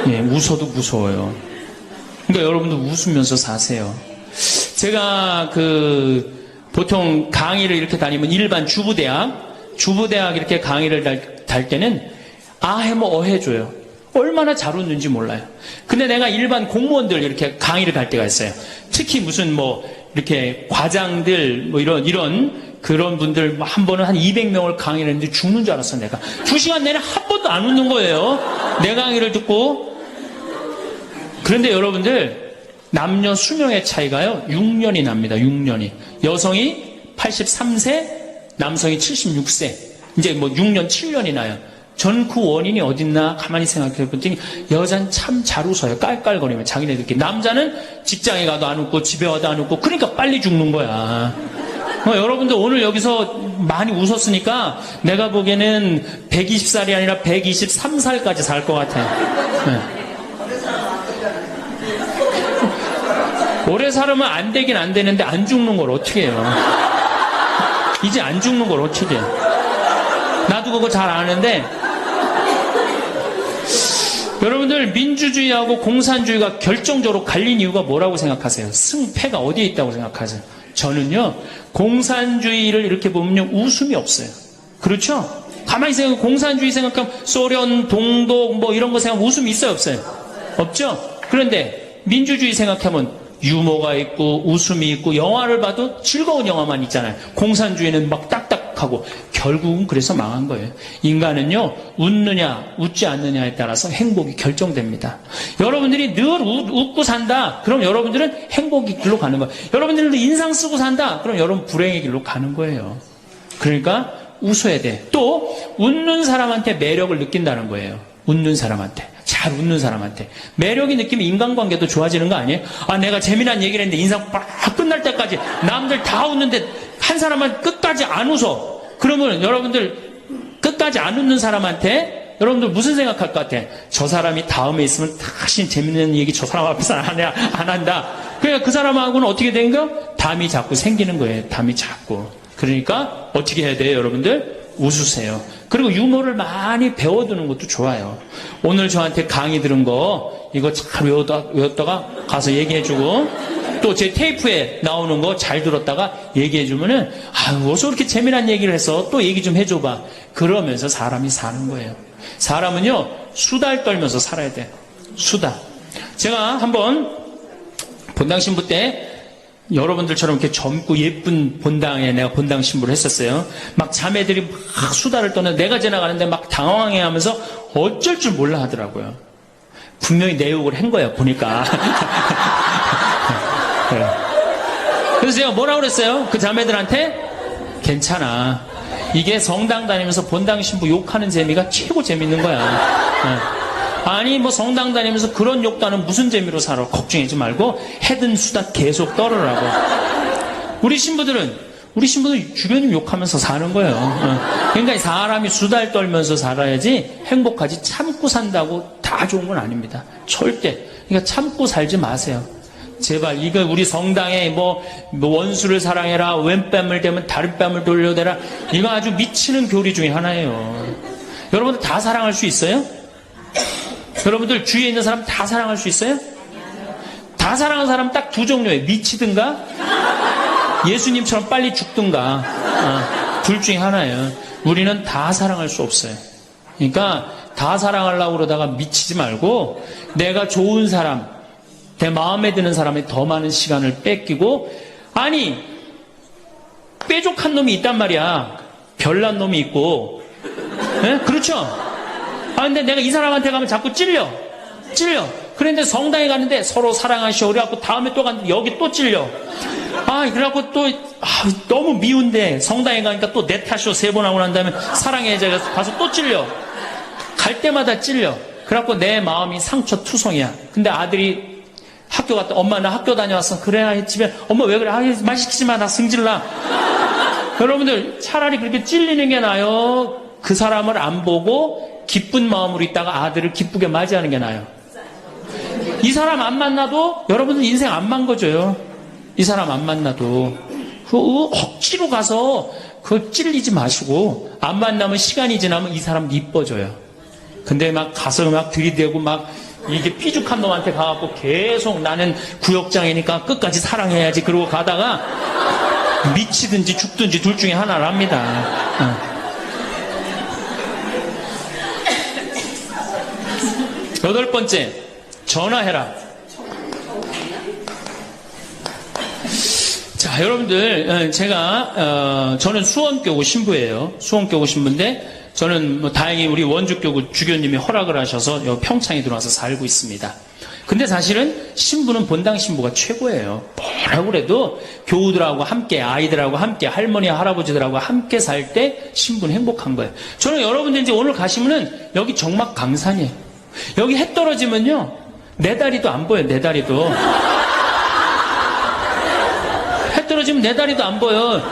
예, 웃어도 무서워요. 그러니까 여러분도 웃으면서 사세요. 제가 보통 강의를 이렇게 다니면 일반 주부대학 이렇게 강의를 달 때는 아해모 어해줘요. 얼마나 잘 웃는지 몰라요. 근데 내가 일반 공무원들 이렇게 강의를 갈 때가 있어요. 특히 무슨 이렇게 과장들 이런 그런 분들 한 번은 한 200명을 강의를 했는데 죽는 줄 알았어. 내가 2시간 내내 한 번도 안 웃는 거예요. 내 강의를 듣고. 그런데 여러분들 남녀 수명의 차이가요 6년이 납니다. 6년이. 여성이 83세, 남성이 76세. 이제 뭐 6년, 7년이 나요. 전 그 원인이 어딨나 가만히 생각해 봤더니 여자는 참 잘 웃어요. 깔깔거리면 자기네들끼리. 남자는 직장에 가도 안 웃고 집에 와도 안 웃고 그러니까 빨리 죽는 거야. 여러분들 오늘 여기서 많이 웃었으니까 내가 보기에는 120살이 아니라 123살까지 살 것 같아요. 네. 오래 살으면 안 되긴 안 되는데 안 죽는 걸 어떻게 해요? 이제 안 죽는 걸 어떻게 해요? 나도 그거 잘 아는데 여러분들 민주주의하고 공산주의가 결정적으로 갈린 이유가 뭐라고 생각하세요? 승패가 어디에 있다고 생각하세요? 저는요 공산주의를 이렇게 보면요 웃음이 없어요. 그렇죠? 가만히 생각해 공산주의 생각하면 소련, 동독 뭐 이런 거 생각하면 웃음이 있어요 없어요? 없죠? 그런데 민주주의 생각하면 유머가 있고 웃음이 있고 영화를 봐도 즐거운 영화만 있잖아요. 공산주의는 막 딱딱하고 결국은 그래서 망한 거예요. 인간은요 웃느냐 웃지 않느냐에 따라서 행복이 결정됩니다. 여러분들이 늘 웃고 산다 그럼 여러분들은 행복의 길로 가는 거예요. 여러분들도 인상 쓰고 산다 그럼 여러분 불행의 길로 가는 거예요. 그러니까 웃어야 돼. 또 웃는 사람한테 매력을 느낀다는 거예요. 웃는 사람한테, 잘 웃는 사람한테 매력이 느끼면 인간관계도 좋아지는 거 아니에요? 아 내가 재미난 얘기를 했는데 인상 빡 끝날 때까지 남들 다 웃는데 한 사람만 끝까지 안 웃어. 그러면 여러분들 끝까지 안 웃는 사람한테 여러분들 무슨 생각할 것 같아? 저 사람이 다음에 있으면 다시 재밌는 얘기 저 사람 앞에서 안 한다. 그러니까 그 사람하고는 어떻게 된 거야? 담이 자꾸 생기는 거예요. 담이 자꾸. 그러니까 어떻게 해야 돼요 여러분들? 웃으세요. 그리고 유머를 많이 배워두는 것도 좋아요. 오늘 저한테 강의 들은 거 이거 잘 외웠다가 가서 얘기해주고 또 제 테이프에 나오는 거 잘 들었다가 얘기해주면은 어디서 그렇게 재미난 얘기를 해서 또 얘기 좀 해줘봐. 그러면서 사람이 사는 거예요. 사람은요 수다를 떨면서 살아야 돼. 수다. 제가 한번 본당 신부 때 여러분들처럼 이렇게 젊고 예쁜 본당에 내가 본당 신부를 했었어요. 막 자매들이 막 수다를 떠는 내가 지나가는데 막 당황해 하면서 어쩔 줄 몰라 하더라고요. 분명히 내 욕을 한 거예요, 보니까. 그래서 제가 뭐라고 그랬어요? 그 자매들한테? 괜찮아. 이게 성당 다니면서 본당 신부 욕하는 재미가 최고 재밌는 거야. 아니 뭐 성당 다니면서 그런 욕도 하는 무슨 재미로 살아. 걱정하지 말고 해든 수다 계속 떨으라고. 우리 신부들 주변님 욕하면서 사는 거예요. 그러니까 사람이 수다를 떨면서 살아야지 행복하지 참고 산다고 다 좋은 건 아닙니다. 절대. 그러니까 참고 살지 마세요. 제발 이거 우리 성당에 뭐 원수를 사랑해라 왼뺨을 대면 다른 뺨을 돌려대라 이거 아주 미치는 교리 중에 하나예요. 여러분들 다 사랑할 수 있어요? 여러분들 주위에 있는 사람 다 사랑할 수 있어요? 다 사랑하는 사람 딱 두 종류예요. 미치든가 예수님처럼 빨리 죽든가 둘 중에 하나예요. 우리는 다 사랑할 수 없어요. 그러니까 다 사랑하려고 그러다가 미치지 말고 내가 좋은 사람 내 마음에 드는 사람에 더 많은 시간을 뺏기고 아니 뾰족한 놈이 있단 말이야. 별난 놈이 있고 네? 그렇죠? 근데 내가 이 사람한테 가면 자꾸 찔려. 그런데 성당에 갔는데 서로 사랑하시오. 그래갖고 다음에 또 갔는데 여기 또 찔려. 그래갖고 또, 너무 미운데 성당에 가니까 또 내 탓이오. 3번 하고 난 다음에 사랑해. 제가 가서 또 찔려. 갈 때마다 찔려. 그래갖고 내 마음이 상처 투성이야. 근데 아들이 학교 갔다, 엄마 나 학교 다녀왔어. 그래, 집에, 엄마 왜 그래? 말 시키지 마. 나 승질나. 여러분들, 차라리 그렇게 찔리는 게 나아요. 그 사람을 안 보고 기쁜 마음으로 있다가 아들을 기쁘게 맞이하는 게 나아요. 이 사람 안 만나도 여러분들 인생 안 망가져요. 이 사람 안 만나도 억지로 가서 그거 찔리지 마시고 안 만나면 시간이 지나면 이 사람 이뻐져요. 근데 막 가서 막 들이대고 막 이게 삐죽한 놈한테 가갖고 계속 나는 구역장이니까 끝까지 사랑해야지 그러고 가다가 미치든지 죽든지 둘 중에 하나를 합니다. 8번째, 전화해라. 자, 여러분들, 제가, 저는 수원교구 신부예요. 수원교구 신부인데, 저는 다행히 우리 원주교구 주교님이 허락을 하셔서 평창에 들어와서 살고 있습니다. 근데 사실은 신부는 본당 신부가 최고예요. 뭐라고 그래도 교우들하고 함께, 아이들하고 함께, 할머니, 할아버지들하고 함께 살 때 신부는 행복한 거예요. 저는 여러분들 이제 오늘 가시면은 여기 정막 강산이에요. 여기 해 떨어지면요, 내 다리도 안 보여요, 내 다리도. 해 떨어지면 내 다리도 안 보여.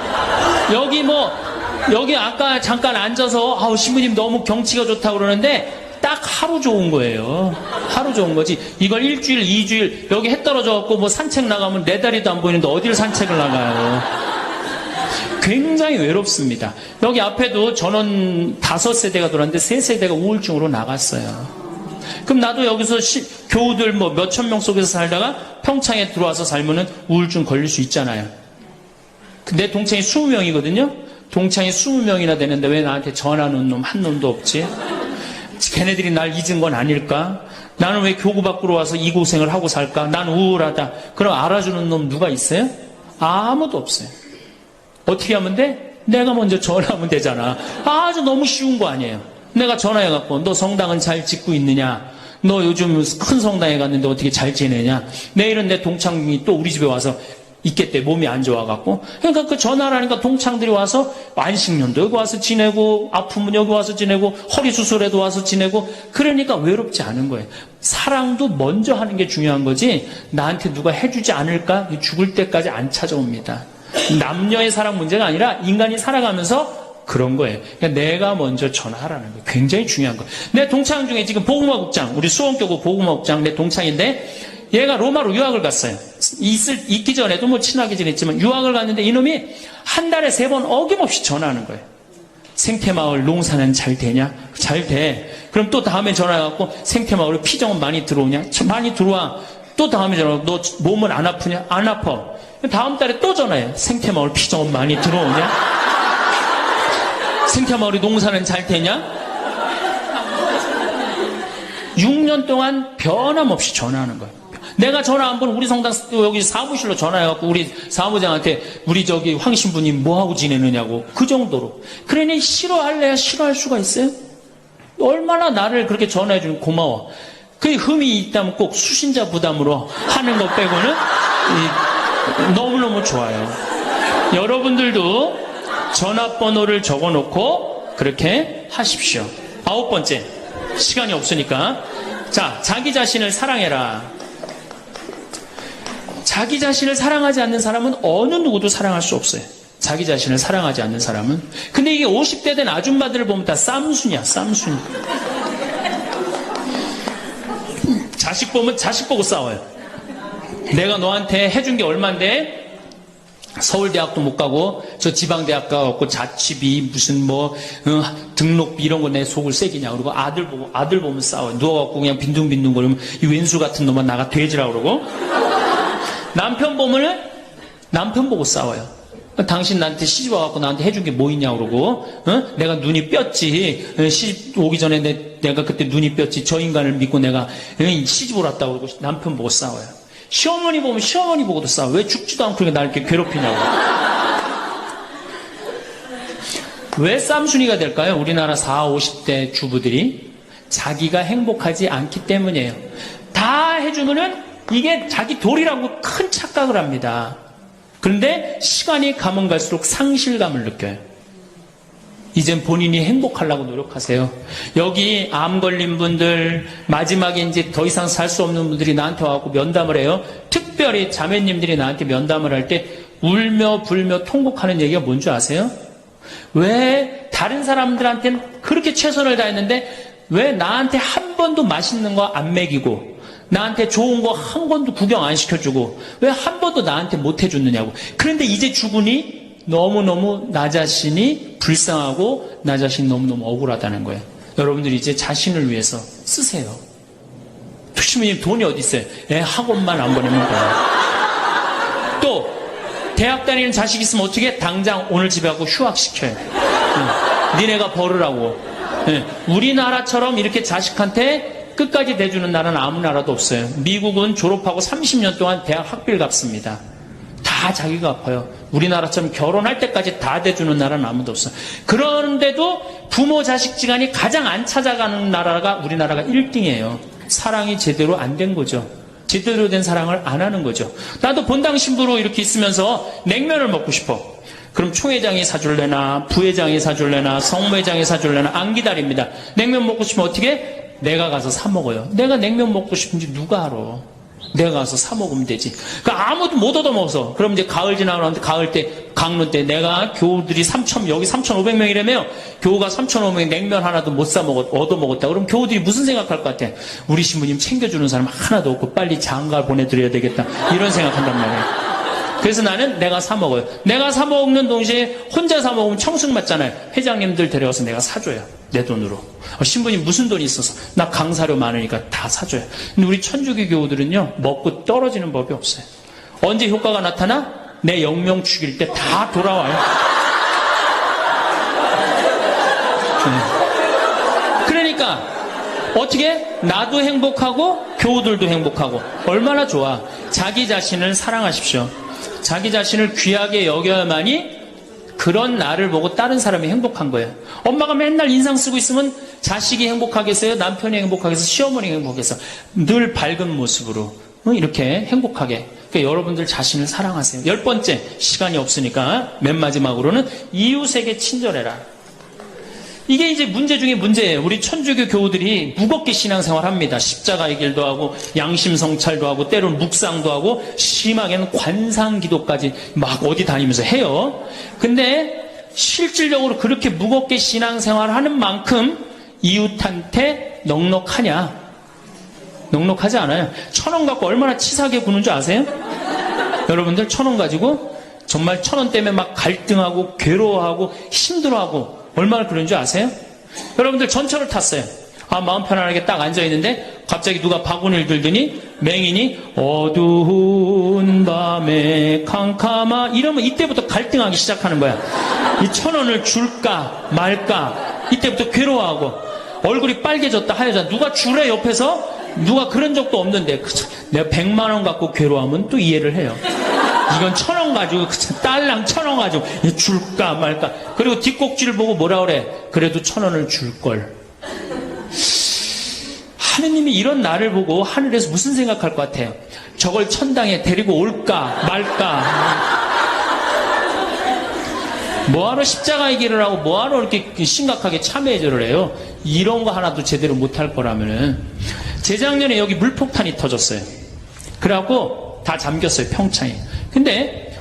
여기 아까 잠깐 앉아서, 아우, 신부님 너무 경치가 좋다고 그러는데, 딱 하루 좋은 거예요. 하루 좋은 거지. 이걸 일주일, 2주일, 여기 해 떨어져갖고 뭐 산책 나가면 내 다리도 안 보이는데 어디를 산책을 나가요. 굉장히 외롭습니다. 여기 앞에도 전원 5세대가 돌았는데 3세대가 우울증으로 나갔어요. 그럼 나도 여기서 교우들 뭐 몇천 명 속에서 살다가 평창에 들어와서 살면은 우울증 걸릴 수 있잖아요. 내 동창이 20명이거든요. 동창이 20명이나 되는데 왜 나한테 전화하는 놈 한 놈도 없지? 걔네들이 날 잊은 건 아닐까? 나는 왜 교구 밖으로 와서 이 고생을 하고 살까? 난 우울하다. 그럼 알아주는 놈 누가 있어요? 아무도 없어요. 어떻게 하면 돼? 내가 먼저 전화하면 되잖아. 아주 너무 쉬운 거 아니에요. 내가 전화해갖고 너 성당은 잘 짓고 있느냐? 너 요즘 큰 성당에 갔는데 어떻게 잘 지내냐? 내일은 내 동창이 또 우리 집에 와서 있겠대. 몸이 안 좋아갖고. 그러니까 그 전화를 하니까 동창들이 와서 안식년도 여기 와서 지내고, 아프면 여기 와서 지내고, 허리 수술에도 와서 지내고, 그러니까 외롭지 않은 거예요. 사랑도 먼저 하는 게 중요한 거지, 나한테 누가 해주지 않을까? 죽을 때까지 안 찾아옵니다. 남녀의 사랑 문제가 아니라 인간이 살아가면서 그런 거예요. 그러니까 내가 먼저 전화하라는 거예요. 굉장히 중요한 거예요. 내 동창 중에 지금 복음화국장, 우리 수원교구 복음화국장 내 동창인데, 얘가 로마로 유학을 갔어요. 있기 전에도 뭐 친하게 지냈지만 유학을 갔는데 이놈이 한 달에 3번 어김없이 전화하는 거예요. 생태마을 농사는 잘 되냐? 잘 돼. 그럼 또 다음에 전화해갖고 생태마을에 피정은 많이 들어오냐? 많이 들어와. 또 다음에 전화하고 너 몸은 안 아프냐? 안 아파. 다음 달에 또 전화해. 생태마을 피정은 많이 들어오냐? 생태마을에 농사는 잘 되냐? 6년 동안 변함없이 전화하는 거예요. 내가 전화 한 번 우리 성당 여기 사무실로 전화해갖고 우리 사무장한테 우리 저기 황 신부님 뭐하고 지내느냐고 그 정도로. 그러니 싫어할래야 싫어할 수가 있어요? 얼마나 나를 그렇게 전화해주면 고마워. 그 흠이 있다면 꼭 수신자 부담으로 하는 것 빼고는 너무너무 좋아요. 여러분들도 전화번호를 적어놓고 그렇게 하십시오. 9번째, 시간이 없으니까. 자, 자기 자신을 사랑해라. 자기 자신을 사랑하지 않는 사람은 어느 누구도 사랑할 수 없어요. 자기 자신을 사랑하지 않는 사람은. 근데 이게 50대 된 아줌마들을 보면 다 쌈순이야, 쌈순이. 자식 보면 자식 보고 싸워요. 내가 너한테 해준 게 얼만데 서울대학도 못 가고 저 지방대학 가고 자취비 무슨 뭐 등록비 이런 거 내 속을 새기냐. 그리고 아들 보면 싸워요. 누워갖고 그냥 빈둥빈둥 거리면 이 왼수 같은 놈은 나가 돼지라 그러고. 남편 보면은 남편 보고 싸워요. 당신 나한테 시집 와갖고 나한테 해준 게 뭐 있냐고 그러고, 내가 눈이 뼈지. 시집 오기 전에 내가 그때 눈이 뼈지. 저 인간을 믿고 내가 시집 오랐다고 그러고 남편 보고 싸워요. 시어머니 보면 시어머니 보고도 싸워. 왜 죽지도 않고 그렇게 나를 이렇게 괴롭히냐고. 왜 쌈순이가 될까요? 우리나라 40, 50대 주부들이 자기가 행복하지 않기 때문이에요. 다 해주면은 이게 자기 도리라고 큰 착각을 합니다. 그런데 시간이 가면 갈수록 상실감을 느껴요. 이젠 본인이 행복하려고 노력하세요. 여기 암 걸린 분들, 마지막에 이제 더 이상 살 수 없는 분들이 나한테 와서 면담을 해요. 특별히 자매님들이 나한테 면담을 할 때 울며 불며 통곡하는 얘기가 뭔지 아세요? 왜 다른 사람들한테는 그렇게 최선을 다했는데 왜 나한테 한 번도 맛있는 거 안 먹이고 나한테 좋은 거 한 번도 구경 안 시켜주고 왜 한 번도 나한테 못 해줬느냐고. 그런데 이제 죽으니 너무너무 나 자신이 불쌍하고 나 자신이 너무너무 억울하다는 거예요. 여러분들이 이제 자신을 위해서 쓰세요. 신부님 돈이 어디 있어요? 학원만 안 보내면 돼요. 또 대학 다니는 자식 있으면 어떻게 당장 오늘 집에 가고 휴학시켜요. 니네가 벌으라고. 우리나라처럼 이렇게 자식한테 끝까지 대주는 나라는 아무 나라도 없어요. 미국은 졸업하고 30년 동안 대학 학비를 갚습니다. 다 자기가 갚아요. 우리나라처럼 결혼할 때까지 다 대주는 나라는 아무도 없어요. 그런데도 부모 자식 지간이 가장 안 찾아가는 나라가 우리나라가 1등이에요. 사랑이 제대로 안 된 거죠. 제대로 된 사랑을 안 하는 거죠. 나도 본당 신부로 이렇게 있으면서 냉면을 먹고 싶어. 그럼 총회장이 사줄래나 부회장이 사줄래나 성모회장이 사줄래나 안 기다립니다. 냉면 먹고 싶으면 어떻게? 내가 가서 사 먹어요. 내가 냉면 먹고 싶은지 누가 알아? 내가 가서 사 먹으면 되지. 그러니까 아무도 못 얻어먹어서. 그럼 이제 가을 지나고 나면 가을 때, 강론 때 내가 교우들이 여기 3,500명이라며 교우가 3,500명 냉면 하나도 못 얻어먹었다. 그럼 교우들이 무슨 생각할 것 같아? 우리 신부님 챙겨주는 사람 하나도 없고 빨리 장가 보내드려야 되겠다. 이런 생각한단 말이에요. 그래서 나는 내가 사 먹어요. 내가 사 먹는 동시에 혼자 사 먹으면 청승 맞잖아요. 회장님들 데려와서 내가 사줘요. 내 돈으로. 신부님 무슨 돈이 있어서? 나 강사료 많으니까 다 사줘요. 근데 우리 천주교 교우들은요, 먹고 떨어지는 법이 없어요. 언제 효과가 나타나? 내 영명 죽일 때 다 돌아와요. 그러니까 어떻게? 나도 행복하고 교우들도 행복하고. 얼마나 좋아. 자기 자신을 사랑하십시오. 자기 자신을 귀하게 여겨야만이 그런 나를 보고 다른 사람이 행복한 거예요. 엄마가 맨날 인상 쓰고 있으면 자식이 행복하겠어요? 남편이 행복하겠어요? 시어머니가 행복하겠어요? 늘 밝은 모습으로 이렇게 행복하게. 그러니까 여러분들 자신을 사랑하세요. 10번째, 시간이 없으니까 맨 마지막으로는 이웃에게 친절해라. 이게 이제 문제 중에 문제예요. 우리 천주교 교우들이 무겁게 신앙생활 합니다. 십자가의 길도 하고 양심 성찰도 하고 때로는 묵상도 하고 심하게는 관상기도까지 막 어디 다니면서 해요. 근데 실질적으로 그렇게 무겁게 신앙생활 하는 만큼 이웃한테 넉넉하냐? 넉넉하지 않아요. 1,000원 갖고 얼마나 치사하게 구는 줄 아세요? 여러분들 1,000원 가지고 정말 1,000원 때문에 막 갈등하고 괴로워하고 힘들어하고 얼마나 그런 줄 아세요? 여러분들 전철을 탔어요. 마음 편안하게 딱 앉아있는데 갑자기 누가 바구니를 들더니 맹인이 어두운 밤에 캄캄하 이러면 이때부터 갈등하기 시작하는 거야. 이 1,000원을 줄까 말까 이때부터 괴로워하고 얼굴이 빨개졌다 하여졌다. 누가 주래 옆에서? 누가 그런 적도 없는데 내가 100만 원 갖고 괴로워하면 또 이해를 해요. 이건 1,000원 가지고 딸랑 1,000원 가지고 줄까 말까. 그리고 뒷꼭지를 보고 뭐라 그래? 그래도 1,000원을 줄걸. 하느님이 이런 나를 보고 하늘에서 무슨 생각할 것 같아요? 저걸 천당에 데리고 올까 말까. 뭐하러 십자가의 길을 하고 뭐하러 이렇게 심각하게 참회제를 해요? 이런 거 하나도 제대로 못할 거라면은. 재작년에 여기 물폭탄이 터졌어요. 그래갖고 다 잠겼어요, 평창에. 근데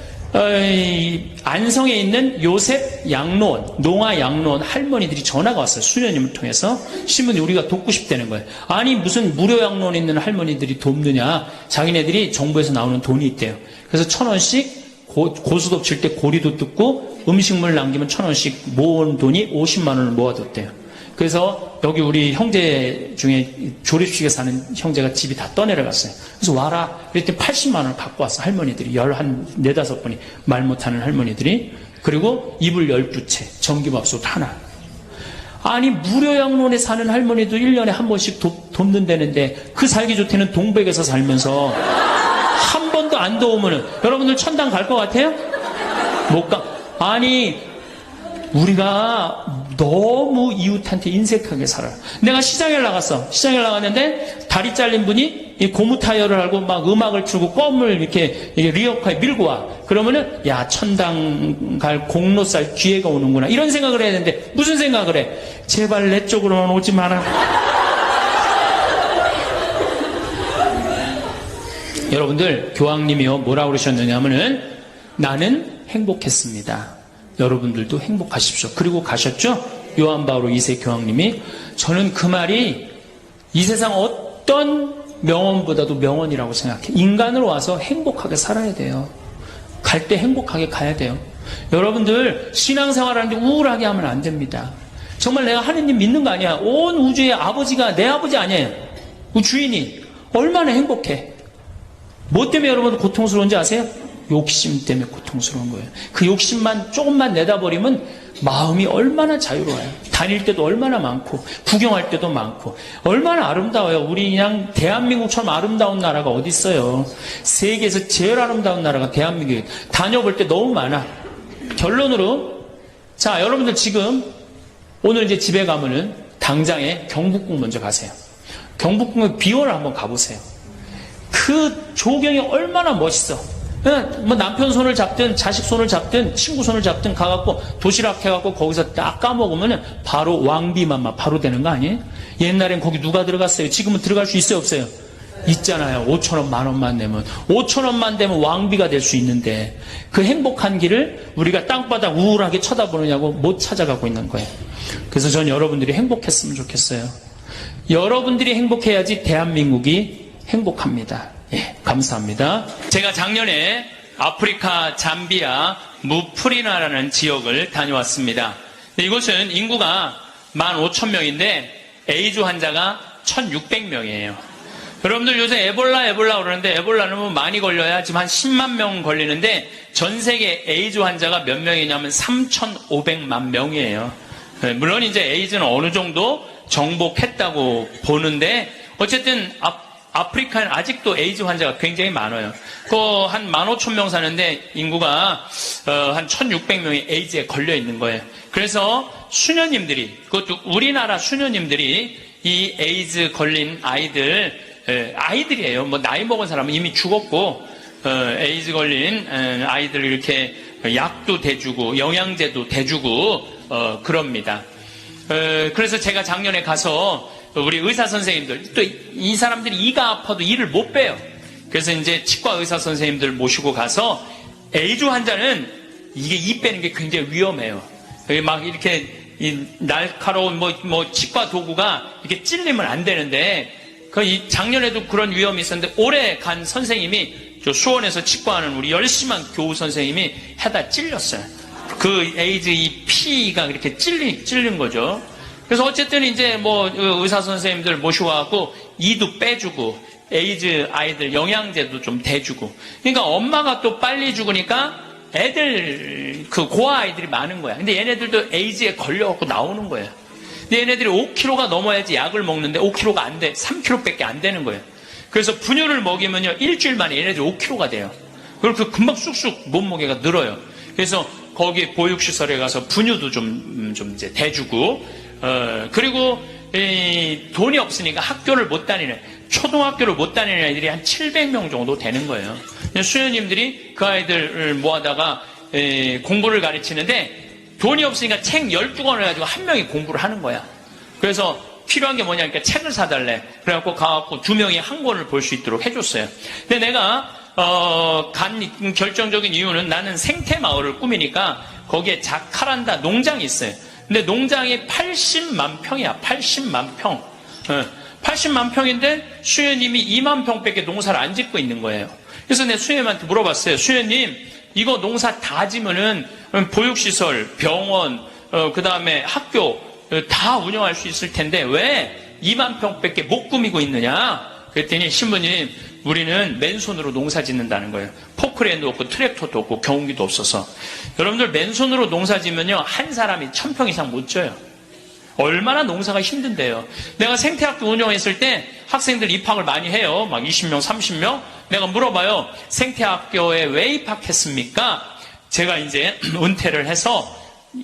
안성에 있는 요셉 양로원, 농아 양로원 할머니들이 전화가 왔어요. 수녀님을 통해서. 신부님 우리가 돕고 싶다는 거예요. 아니 무슨 무료 양로원 있는 할머니들이 돕느냐. 자기네들이 정부에서 나오는 돈이 있대요. 그래서 1,000원씩 고수톱 칠 때 고리도 뜯고 음식물 남기면 1,000원씩 모은 돈이 50만 원을 모아뒀대요. 그래서 여기 우리 형제 중에 조립식에 사는 형제가 집이 다 떠내려갔어요. 그래서 와라. 그랬더니 80만 원을 갖고 왔어. 할머니들이. 한 4-5분이 말 못하는 할머니들이. 그리고 이불 12채, 전기밥솥 하나. 아니 무료 양론에 사는 할머니도 1년에 한 번씩 돕는다는데 그 살기 좋다는 동백에서 살면서 한 번도 안 도우면은 여러분들 천당 갈 것 같아요? 못 가. 아니 우리가 너무 이웃한테 인색하게 살아요. 내가 시장에 나갔어. 시장에 나갔는데 다리 잘린 분이 이 고무 타이어를 하고 막 음악을 틀고 껌을 이렇게 리어카에 밀고 와. 그러면은 야 천당 갈 공로 쌀 기회가 오는구나. 이런 생각을 해야 되는데 무슨 생각을 해? 제발 내 쪽으로는 오지 마라. 여러분들 교황님이요 뭐라고 그러셨느냐면은 나는 행복했습니다. 여러분들도 행복하십시오. 그리고 가셨죠? 요한 바오로 2세 교황님이. 저는 그 말이 이 세상 어떤 명언보다도 명언이라고 생각해. 인간으로 와서 행복하게 살아야 돼요. 갈 때 행복하게 가야 돼요. 여러분들 신앙생활하는데 우울하게 하면 안 됩니다. 정말 내가 하느님 믿는 거 아니야. 온 우주의 아버지가 내 아버지 아니에요. 그 주인이 얼마나 행복해. 뭐 때문에 여러분 고통스러운지 아세요? 욕심 때문에 고통스러운 거예요. 그 욕심만 조금만 내다버리면 마음이 얼마나 자유로워요. 다닐 때도 얼마나 많고 구경할 때도 많고 얼마나 아름다워요. 우리 그냥 대한민국처럼 아름다운 나라가 어디 있어요. 세계에서 제일 아름다운 나라가 대한민국이에요. 다녀볼 때 너무 많아. 결론으로 자 여러분들 지금 오늘 이제 집에 가면은 당장에 경복궁 먼저 가세요. 경복궁의 비원을 한번 가보세요. 그 그 조경이 얼마나 멋있어. 뭐 남편 손을 잡든 자식 손을 잡든 친구 손을 잡든 가갖고 도시락 해갖고 거기서 딱 까먹으면 바로 왕비만마 바로 되는 거 아니에요? 옛날엔 거기 누가 들어갔어요? 지금은 들어갈 수 있어요 없어요? 있잖아요. 5,000원, 10,000원만 내면 5,000원만 되면 왕비가 될 수 있는데 그 행복한 길을 우리가 땅바닥 우울하게 쳐다보느냐고 못 찾아가고 있는 거예요. 그래서 전 여러분들이 행복했으면 좋겠어요. 여러분들이 행복해야지 대한민국이 행복합니다. 예, 감사합니다. 제가 작년에 아프리카 잠비아 무프리나라는 지역을 다녀왔습니다. 이곳은 인구가 15,000명인데 에이즈 환자가 1,600명이에요. 여러분들 요새 에볼라 그러는데 에볼라는 뭐 많이 걸려야 지금 한 10만 명 걸리는데 전 세계 에이즈 환자가 몇 명이냐면 3,500만 명이에요. 물론 이제 에이즈는 어느 정도 정복했다고 보는데 어쨌든 아프리카는 아직도 에이즈 환자가 굉장히 많아요. 한 15,000명 사는데 인구가 한 1,600명이 에이즈에 걸려 있는 거예요. 그래서 수녀님들이, 그것도 우리나라 수녀님들이 이 에이즈 걸린 아이들이에요. 뭐 나이 먹은 사람은 이미 죽었고 에이즈 걸린 아이들 이렇게 약도 대주고 영양제도 대주고 그럽니다. 그래서 제가 작년에 가서 우리 의사 선생님들, 또 이 사람들이 이가 아파도 일을 못 빼요. 그래서 이제 치과 의사 선생님들 모시고 가서 에이즈 환자는 이게 이 빼는 게 굉장히 위험해요. 막 이렇게 이 날카로운 뭐 치과 도구가 이렇게 찔리면 안 되는데 작년에도 그런 위험이 있었는데 올해 간 선생님이 저 수원에서 치과하는 우리 열심한 교우 선생님이 해다 찔렸어요. 그 에이즈 이 피가 이렇게 찔린 거죠. 그래서 어쨌든 이제 뭐 의사 선생님들 모시고 와갖고 이도 빼주고 에이즈 아이들 영양제도 좀 대주고. 그러니까 엄마가 또 빨리 죽으니까 애들 고아 아이들이 많은 거야. 근데 얘네들도 에이즈에 걸려갖고 나오는 거예요. 근데 얘네들이 5kg가 넘어야지 약을 먹는데 5kg가 안 돼. 3kg밖에 안 되는 거예요. 그래서 분유를 먹이면요 일주일 만에 얘네들이 5kg가 돼요. 그리고 금방 쑥쑥 몸무게가 늘어요. 그래서 거기 보육시설에 가서 분유도 좀 이제 대주고. 그리고 돈이 없으니까 학교를 못 다니는, 초등학교를 못 다니는 아이들이 한 700명 정도 되는 거예요. 수녀님들이 그 아이들을 모아다가 공부를 가르치는데 돈이 없으니까 책 12권을 가지고 한 명이 공부를 하는 거야. 그래서 필요한 게 뭐냐니까 책을 사달래. 그래갖고 가갖고 2명이 한 권을 볼 수 있도록 해줬어요. 근데 내가 간 결정적인 이유는 나는 생태마을을 꾸미니까 거기에 자카란다 농장이 있어요. 근데 농장이 80만 평이야. 80만 평. 80만 평인데 수녀님이 2만 평밖에 농사를 안 짓고 있는 거예요. 그래서 내가 수녀님한테 물어봤어요. 수녀님, 이거 농사 다 지면은 보육시설, 병원, 그 다음에 학교 다 운영할 수 있을 텐데 왜 2만 평밖에 못 꾸미고 있느냐? 그랬더니 신부님, 우리는 맨손으로 농사 짓는다는 거예요. 포크레인도 없고 트랙터도 없고 경운기도 없어서. 여러분들 맨손으로 농사 지면요 한 사람이 1,000평 이상 못 져요. 얼마나 농사가 힘든데요. 내가 생태학교 운영했을 때 학생들 입학을 많이 해요. 막 20명, 30명. 내가 물어봐요. 생태학교에 왜 입학했습니까? 제가 이제 은퇴를 해서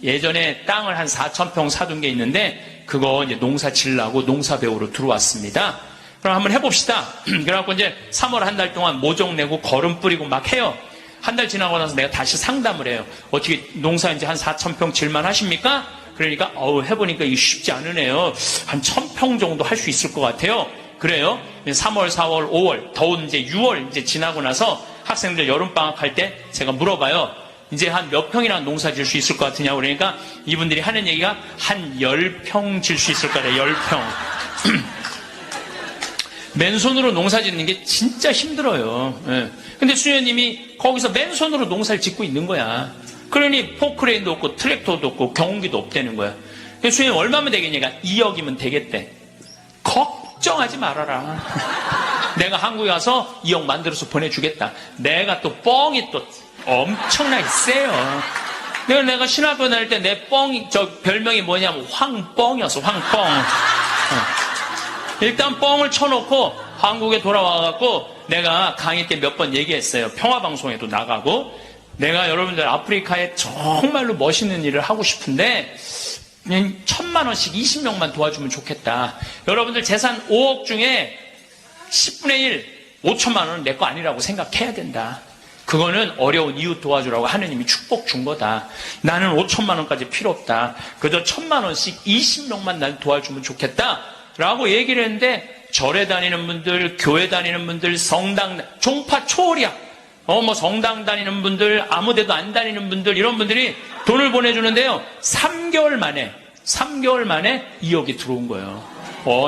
예전에 땅을 한 4,000평 사둔 게 있는데 그거 이제 농사 지려고 농사 배우러 들어왔습니다. 그럼 한번 해봅시다. 그래갖고 이제 3월 한 달 동안 모종 내고 거름 뿌리고 막 해요. 한 달 지나고 나서 내가 다시 상담을 해요. 어떻게 농사 이제 한 4,000평 질만 하십니까? 그러니까 해보니까 이게 쉽지 않으네요. 한 1,000평 정도 할 수 있을 것 같아요. 그래요. 3월, 4월, 5월, 더운 이제 6월 이제 지나고 나서 학생들 여름방학 할 때 제가 물어봐요. 이제 한 몇 평이나 농사 질 수 있을 것 같으냐고. 그러니까 이분들이 하는 얘기가 한 10평 질 수 있을 거래. 10평. 맨손으로 농사 짓는 게 진짜 힘들어요. 예. 근데 수녀님이 거기서 맨손으로 농사를 짓고 있는 거야. 그러니 포크레인도 없고 트랙터도 없고 경운기도 없다는 거야. 수녀님 얼마면 되겠냐니까 2억이면 되겠대. 걱정하지 말아라. 내가 한국에 가서 2억 만들어서 보내주겠다. 내가 또 뻥이 또 엄청나게 세요. 내가 신학교 다닐 때 내 뻥이, 별명이 뭐냐면 황뻥이었어. 황뻥. 일단 뻥을 쳐놓고 한국에 돌아와갖고 내가 강의 때 몇 번 얘기했어요. 평화방송에도 나가고. 내가 여러분들 아프리카에 정말로 멋있는 일을 하고 싶은데 1,000만 원씩 20명만 도와주면 좋겠다. 여러분들 재산 5억 중에 10분의 1 5천만 원은 내 거 아니라고 생각해야 된다. 그거는 어려운 이웃 도와주라고 하느님이 축복 준 거다. 나는 5천만 원까지 필요 없다. 그저 1,000만 원씩 20명만 날 도와주면 좋겠다. 라고 얘기를 했는데 절에 다니는 분들, 교회 다니는 분들, 성당, 종파 초월이야. 성당 다니는 분들, 아무 데도 안 다니는 분들, 이런 분들이 돈을 보내주는데요. 3개월 만에 2억이 들어온 거예요.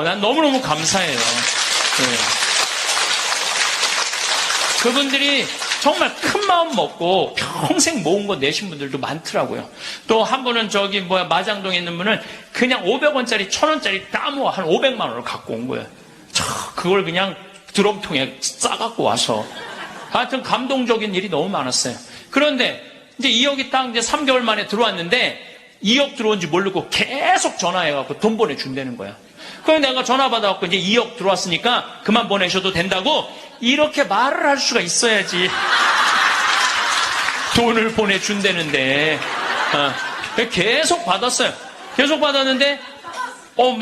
난 너무너무 감사해요. 네. 그분들이 정말 큰 마음 먹고 평생 모은 거 내신 분들도 많더라고요. 또 한 분은 마장동에 있는 분은 그냥 500원짜리, 1,000원짜리 따모 한 500만 원을 갖고 온 거예요. 그걸 그냥 드럼통에 싸갖고 와서. 하여튼 감동적인 일이 너무 많았어요. 그런데 이제 2억이 딱 이제 3개월 만에 들어왔는데 2억 들어온지 모르고 계속 전화해갖고 돈 보내준다는 거야. 그럼 내가 전화 받아갖고 이제 2억 들어왔으니까 그만 보내셔도 된다고 이렇게 말을 할 수가 있어야지. 돈을 보내준다는데. 계속 받았어요. 계속 받았는데,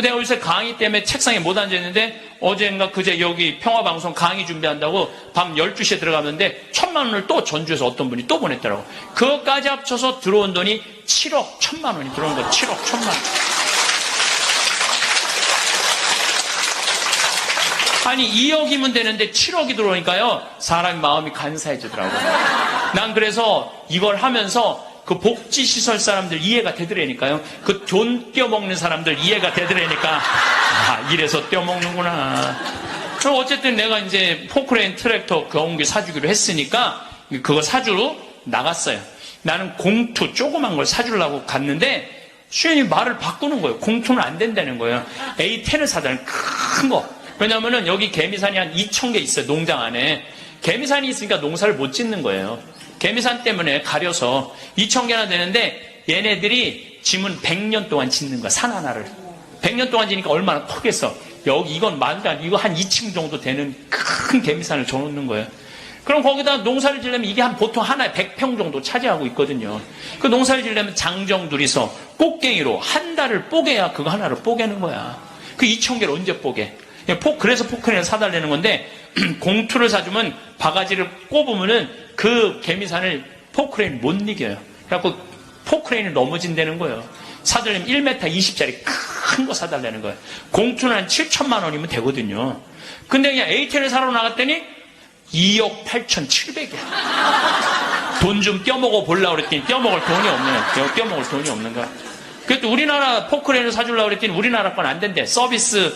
내가 요새 강의 때문에 책상에 못 앉았는데, 어젠가 그제 여기 평화방송 강의 준비한다고 밤 12시에 들어갔는데, 1,000만 원을 또 전주에서 어떤 분이 또 보냈더라고. 그것까지 합쳐서 들어온 돈이 7억 1,000만 원이 들어온 거야. 7억 1,000만 원. 아니 2억이면 되는데 7억이 들어오니까요. 사람의 마음이 간사해지더라고요. 난 그래서 이걸 하면서 그 복지시설 사람들 이해가 되더라니까요. 그 돈 떼어먹는 사람들 이해가 되더라니까. 이래서 떼어먹는구나. 그럼 어쨌든 내가 이제 포크레인 트랙터 경운기 사주기로 했으니까 그거 사주러 나갔어요. 나는 공투 조그만 걸 사주려고 갔는데 수현이 말을 바꾸는 거예요. 공투는 안 된다는 거예요. A10을 사자는 큰 거. 왜냐면은 여기 개미산이 한 2,000개 있어요. 농장 안에. 개미산이 있으니까 농사를 못 짓는 거예요. 개미산 때문에 가려서 2,000개나 되는데 얘네들이 짐은 100년 동안 짓는 거야. 산 하나를. 100년 동안 지니까 얼마나 크겠어. 여기 이건 말도 안 돼. 이거 한 2층 정도 되는 큰 개미산을 줘놓는 거예요. 그럼 거기다 농사를 지려면 이게 보통 하나에 100평 정도 차지하고 있거든요. 그 농사를 지려면 장정 둘이서 꽃갱이로 한 달을 뽀개야 그거 하나를 뽀개는 거야. 그 2,000개를 언제 뽀개? 그래서 포크레인을 사달라는 건데 공투를 사주면 바가지를 꼽으면은 그 개미산을 포크레인 못 이겨요. 그래갖고 포크레인이 넘어진다는 거예요. 사달라면 1m 20짜리 큰 거 사달라는 거예요. 공투는 한 7천만 원이면 되거든요. 근데 그냥 A10을 사러 나갔더니 2억 8,700이야. 돈 좀 떼어먹어 보려고 그랬더니 떼어먹을 돈이 없는 거야. 그래도 우리나라 포크레인을 사주려고 그랬더니 우리나라 건 안 된대. 서비스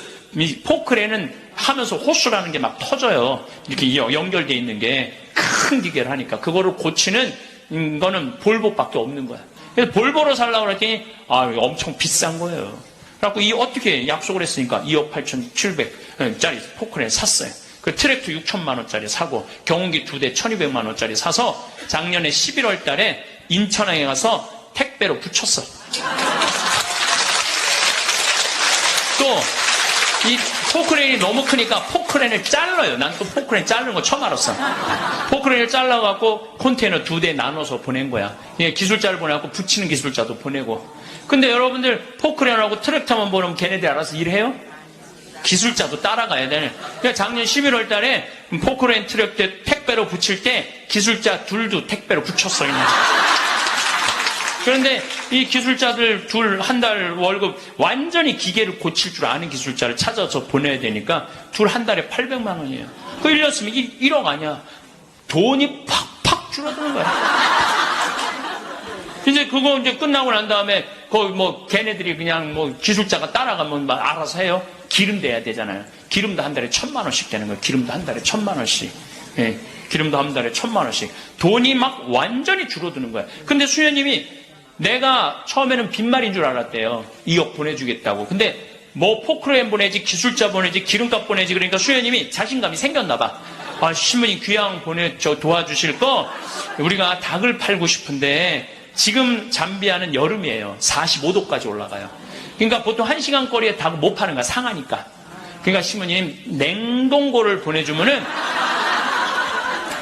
포크레인은 하면서 호수라는 게 막 터져요. 이렇게 연결되어 있는 게 큰 기계를 하니까 그거를 고치는 거는 볼보밖에 없는 거야. 그래서 볼보로 살라고 그랬더니 이거 엄청 비싼 거예요. 그래갖고 어떻게 약속을 했으니까 2억 8,700짜리 포크레인 샀어요. 그 트랙터 6천만 원짜리 사고 경운기 2대 1,200만 원짜리 사서 작년에 11월 달에 인천항에 가서 택배로 붙였어. 또 이 포크레인이 너무 크니까 포크레인을 잘라요. 난 또 포크레인 자르는 거 처음 알았어. 포크레인을 잘라갖고 컨테이너 2대 나눠서 보낸 거야. 기술자를 보내갖고 붙이는 기술자도 보내고. 근데 여러분들 포크레인하고 트랙터만 보내면 걔네들 알아서 일해요? 기술자도 따라가야 되네. 그러니까 작년 11월 달에 포크레인 트랙터 택배로 붙일 때 기술자 둘도 택배로 붙였어. 그런데 이 기술자들 둘 한 달 월급 완전히 기계를 고칠 줄 아는 기술자를 찾아서 보내야 되니까 둘 한 달에 800만 원이에요. 그 1년 쓰면 1억 아니야. 돈이 팍팍 줄어드는 거야. 이제 그거 이제 끝나고 난 다음에 거기 걔네들이 그냥 기술자가 따라가면 알아서 해요. 기름 대야 되잖아요. 기름도 한 달에 1,000만 원씩 되는 거예요. 기름도 한 달에 1,000만 원씩. 예, 기름도 한 달에 1,000만 원씩. 돈이 막 완전히 줄어드는 거야. 근데 수녀님이 내가 처음에는 빈말인 줄 알았대요. 2억 보내주겠다고. 근데 포크레인 보내지, 기술자 보내지, 기름값 보내지. 그러니까 수녀님이 자신감이 생겼나 봐. 신부님 귀양 도와주실 거 우리가 닭을 팔고 싶은데 지금 잠비아는 여름이에요. 45도까지 올라가요. 그러니까 보통 1시간 거리에 닭을 못 파는 거야. 상하니까. 그러니까 신부님 냉동고를 보내주면은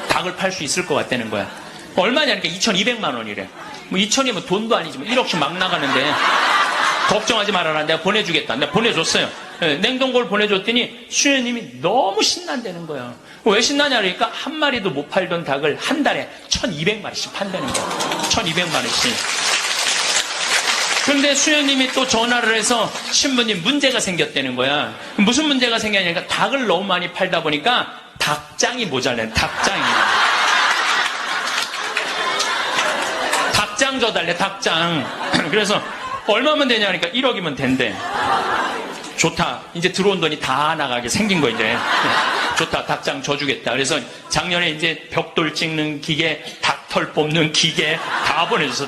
닭을 팔 수 있을 것 같다는 거야. 얼마냐니까 2,200만 원이래. 2,000이면 돈도 아니지만 1억씩 막 나가는데 걱정하지 말아라. 내가 보내주겠다. 내가 보내줬어요. 냉동고를 보내줬더니 수녀님이 너무 신난다는 거예요. 왜 신나냐 그러니까 한 마리도 못 팔던 닭을 한 달에 1200마리씩 판다는 거예요. 1200마리씩. 그런데 수녀님이 또 전화를 해서 신부님 문제가 생겼다는 거야. 무슨 문제가 생겼냐니까 닭을 너무 많이 팔다 보니까 닭장이 모자라요. 닭장이. 닭장 줘달래, 닭장. 그래서 얼마면 되냐 하니까 1억이면 된대. 좋다. 이제 들어온 돈이 다 나가게 생긴 거 이제. 좋다. 닭장 줘주겠다. 그래서 작년에 이제 벽돌 찍는 기계, 닭털 뽑는 기계 다 보내줘서.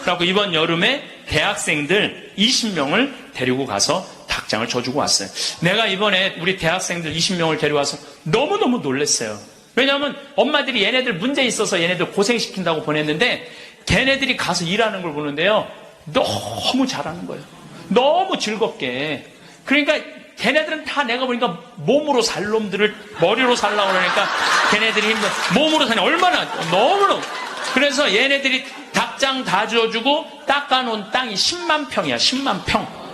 그래갖고 이번 여름에 대학생들 20명을 데리고 가서 닭장을 줘주고 왔어요. 내가 이번에 우리 대학생들 20명을 데려와서 너무너무 놀랐어요. 왜냐하면 엄마들이 얘네들 문제 있어서 얘네들 고생시킨다고 보냈는데 걔네들이 가서 일하는 걸 보는데요. 너무 잘하는 거예요. 너무 즐겁게. 그러니까 걔네들은 다 내가 보니까 몸으로 살 놈들을 머리로 살라고 그러니까 걔네들이 몸으로 사냐 얼마나 너무너무. 그래서 얘네들이 닭장 다 줘주고 닦아놓은 땅이 10만 평이야. 10만 평.